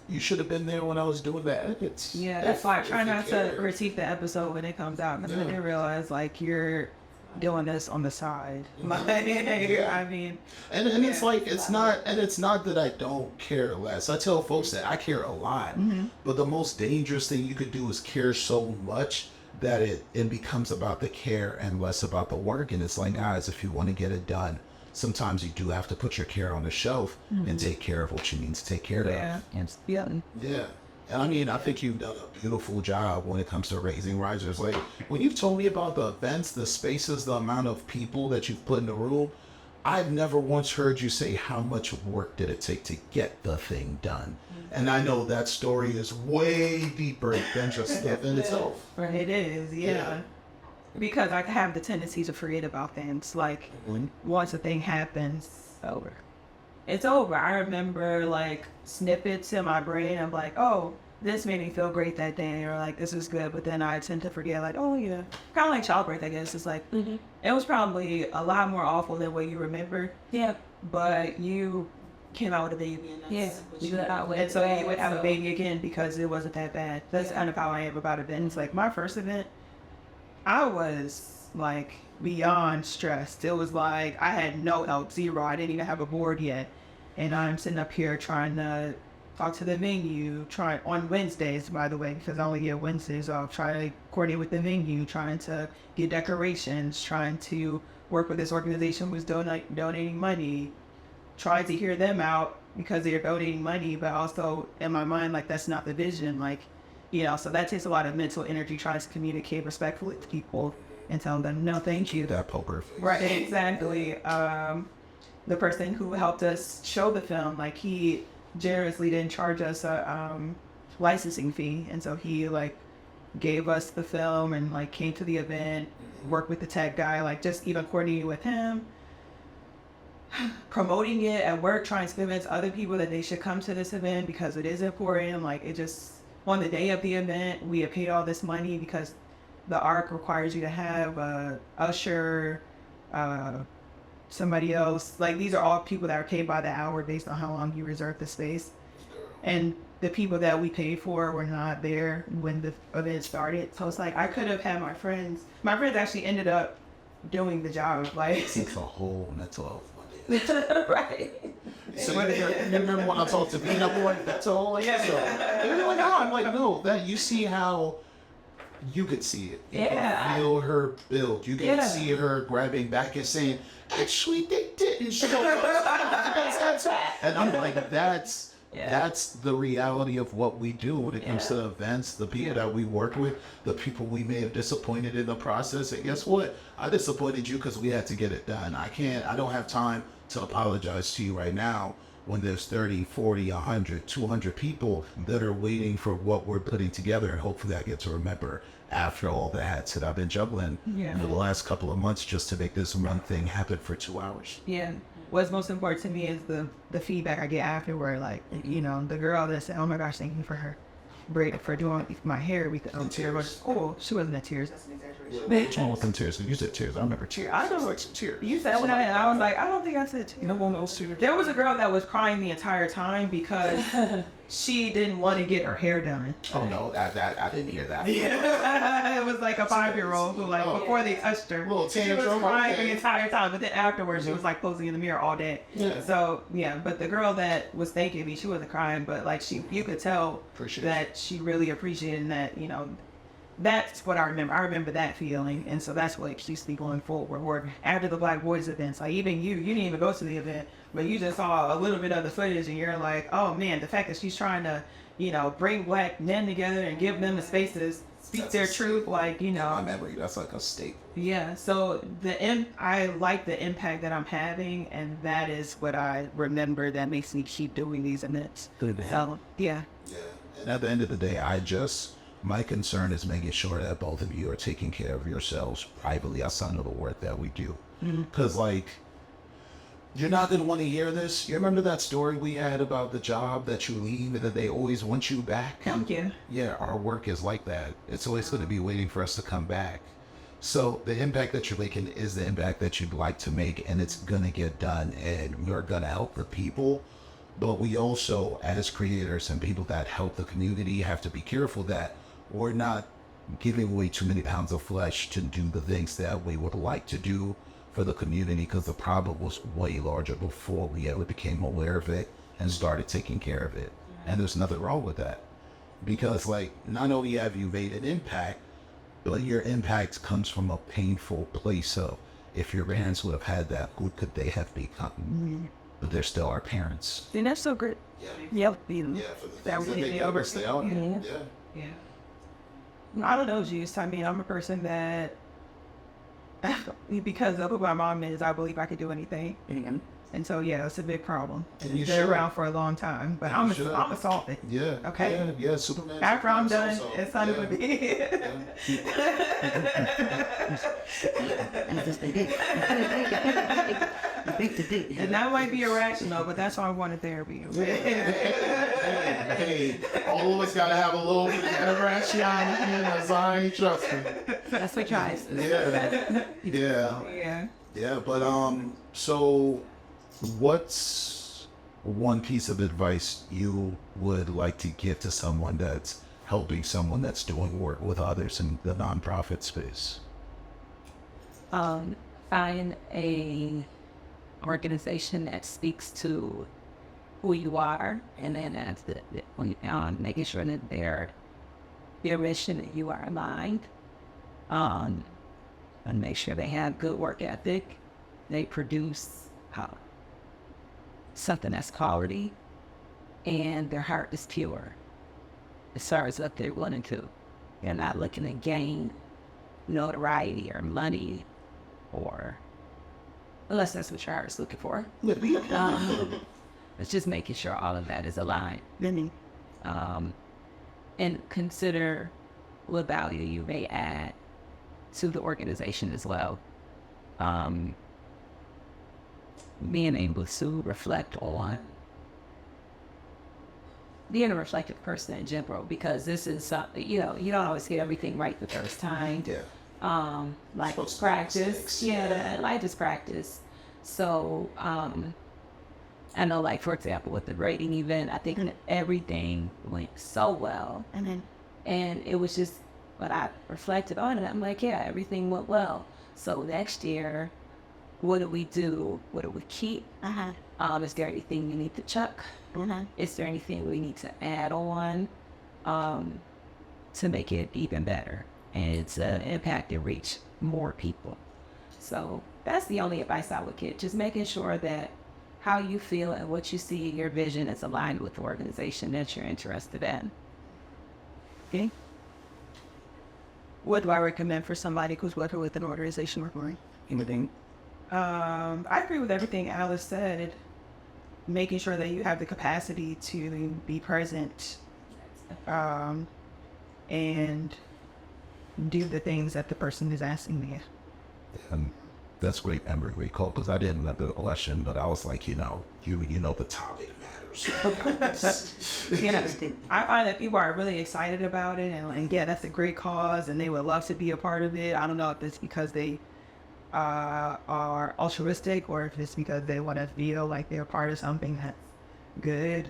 You should have been there when I was doing the edits. Yeah, that's why I try not to critique the episode when it comes out, because I didn't realize like you're doing this on the side. I mean, and it's like, it's not that I don't care less. I tell folks that I care a lot, but the most dangerous thing you could do is care so much that it becomes about the care and less about the work. And it's like, guys, if you want to get it done, sometimes you do have to put your care on the shelf and take care of what you need to take care of. Yeah. Yeah. And I mean, I think you've done a beautiful job when it comes to raising risers. Like, when you've told me about the events, the spaces, the amount of people that you've put in the room, I've never once heard you say how much work did it take to get the thing done. And I know that story is way deeper than just stuff in itself. It is, yeah. Because I have the tendency to forget about things. Like, once a thing happens, over. It's over. I remember like snippets in my brain. I'm like, oh, this made me feel great that day, or like, this is good. But then I tend to forget, like, oh yeah, kind of like childbirth, I guess. It's like, it was probably a lot more awful than what you remember. Yeah. But you came out with a baby, and that's and so you would have a baby again because it wasn't that bad. That's kind of how I am about events. Like, my first event, I was like beyond stressed. It was like I had no help, zero. I didn't even have a board yet. And I'm sitting up here trying to talk to the venue, on Wednesdays, by the way, because I only get Wednesdays off, trying to coordinate with the venue, trying to get decorations, trying to work with this organization who's donating money, trying to hear them out because they're donating money, but also in my mind, like, that's not the vision. Like, so that takes a lot of mental energy trying to communicate respectfully to people and tell them, no, thank you. That poker face. Right, exactly. The person who helped us show the film, like, he generously didn't charge us a licensing fee. And so he, like, gave us the film and, like, came to the event, worked with the tech guy, like, just even coordinating with him, promoting it at work, trying to convince other people that they should come to this event because it is important. Like, it just... On the day of the event, we had paid all this money because the ARC requires you to have a usher, somebody else. Like, these are all people that are paid by the hour based on how long you reserve the space. And the people that we paid for were not there when the event started. So it's like, I could have had my friends actually ended up doing the job. Like, It's a whole mental health. right. So you remember when I talked to Peanut Boy? That's all. Yeah. So they're like, oh, I'm like, no. That you see how you could see it. You can feel her build. You can see her grabbing back and saying, "Actually, they didn't show us." And I'm like, that's That's the reality of what we do when it comes to the events, the people that we work with, the people we may have disappointed in the process. And guess what? I disappointed you because we had to get it done. I don't have time to apologize to you right now when there's 30, 40, 100, 200 people that are waiting for what we're putting together. And hopefully I get to remember after all the hats that I've been juggling in the last couple of months just to make this one thing happen for 2 hours. Yeah. What's most important to me is the feedback I get afterward. Like, you know, the girl that said, "Oh my gosh, thank you for doing my hair." We could tears. Oh, she wasn't in tears. That's an exaggeration. Oh, with them tears. You said tears. I remember tears. I know what tears. You said when I was like, I don't think I said tears. No one else tears. There was a girl that was crying the entire time because she didn't want to get her hair done. Oh no, I didn't hear that. Yeah, it was like a 5-year-old who, like, before they touched her, Little she was tantrum, crying okay. the entire time. But then afterwards, she was like posing in the mirror all day. Yeah. So yeah, but the girl that was thanking me, she wasn't crying, but like you could tell that she really appreciated that. You know, that's what I remember. I remember that feeling, and so that's what keeps me going forward. Or after the Black Boys events, like even you didn't even go to the event, but you just saw a little bit of the footage, and you're like, oh man, the fact that she's trying to, you know, bring Black men together and give them the space to speak their truth, like, you know. My memory, that's like a staple. Yeah, so I like the impact that I'm having, and that is what I remember that makes me keep doing these events. So, yeah. Yeah. And at the end of the day, my concern is making sure that both of you are taking care of yourselves privately outside of the work that we do. Because, like, you're not going to want to hear this. You remember that story we had about the job that you leave and that they always want you back? Thank you. Yeah, our work is like that. It's always going to be waiting for us to come back. So the impact that you're making is the impact that you'd like to make, and it's going to get done, and we're going to help the people. But we also, as creators and people that help the community, have to be careful that we're not giving away too many pounds of flesh to do the things that we would like to do for the community, because the problem was way larger before we ever became aware of it and started taking care of it. And there's nothing wrong with that, because, like, not only have you made an impact, but your impact comes from a painful place of, if your parents would have had that, who could they have become? But they're still our parents. And that's so good. Yeah. Yep. Yeah, for the That things that was they the gave us, they are. Yeah. Yeah. Yeah. I don't know, Juice. I mean, I'm a person that, because of who my mom is, I believe I could do anything. And so, yeah, it's a big problem. And you They're should. around for a long time, but I'm a solve it. Yeah. Okay. Yeah, Superman. After I'm Superman's done, also- it's not even be. And that might be irrational, but that's why I wanted therapy. Hey, always gotta have a little bit of irrationality in us. I ain't trust me. That's what tries. Yeah. Yeah. Yeah, but so what's One piece of advice you would like to give to someone that's helping someone that's doing work with others in the nonprofit space? Find a organization that speaks to who you are, and then that's making sure that their mission that you are aligned, and make sure they have good work ethic, they produce something that's quality, and their heart is pure as far as what they're willing to. They're not looking to gain notoriety or money, or unless that's what your heart is looking for. It's just making sure all of that is aligned. And consider what value you may add to the organization as well. Being able to reflect on being a reflective person in general, because this is something, you don't always get everything right the first time. yeah. Like practice. Yeah, life is practice. So, I know, like, for example, with the rating event, I think everything went so well. And it was just, but I reflected on it. I'm like, yeah, everything went well. So next year, what do we do? What do we keep? Is there anything we need to chuck? Is there anything we need to add on to make it even better and to impact and reach more people? So that's the only advice I would give. Just making sure that how you feel and what you see in your vision is aligned with the organization that you're interested in. Okay? What do I recommend for somebody who's working with an organization or growing? Anything? I agree with everything Alice said. Making sure that you have the capacity to be present, and do the things that the person is asking you. And that's great memory recall because I didn't let the election, but I was like, you know the topic matters. Yeah, I find that people are really excited about it, and yeah, that's a great cause, and they would love to be a part of it. I don't know if it's because they are altruistic or if it's because they want to feel like they're part of something that's good,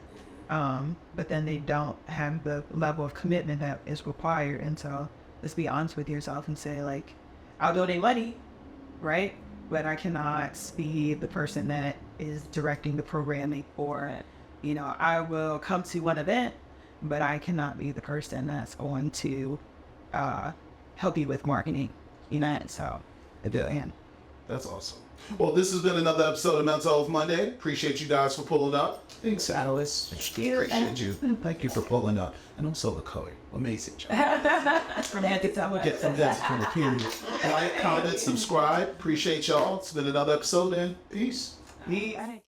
but then they don't have the level of commitment that is required. And so let's be honest with yourself and say, like, I'll donate money, right? But I cannot be the person that is directing the programming, or, I will come to one event, but I cannot be the person that's going to help you with marketing, so. And That's awesome. Well, this has been another episode of Mental Health Monday. Appreciate you guys for pulling up. Thanks, Alice. Appreciate you. Thank you for pulling up. And also the color. Amazing job. from that to tell Get from that from the period. Like, comment, subscribe. Appreciate y'all. It's been another episode, and peace. me.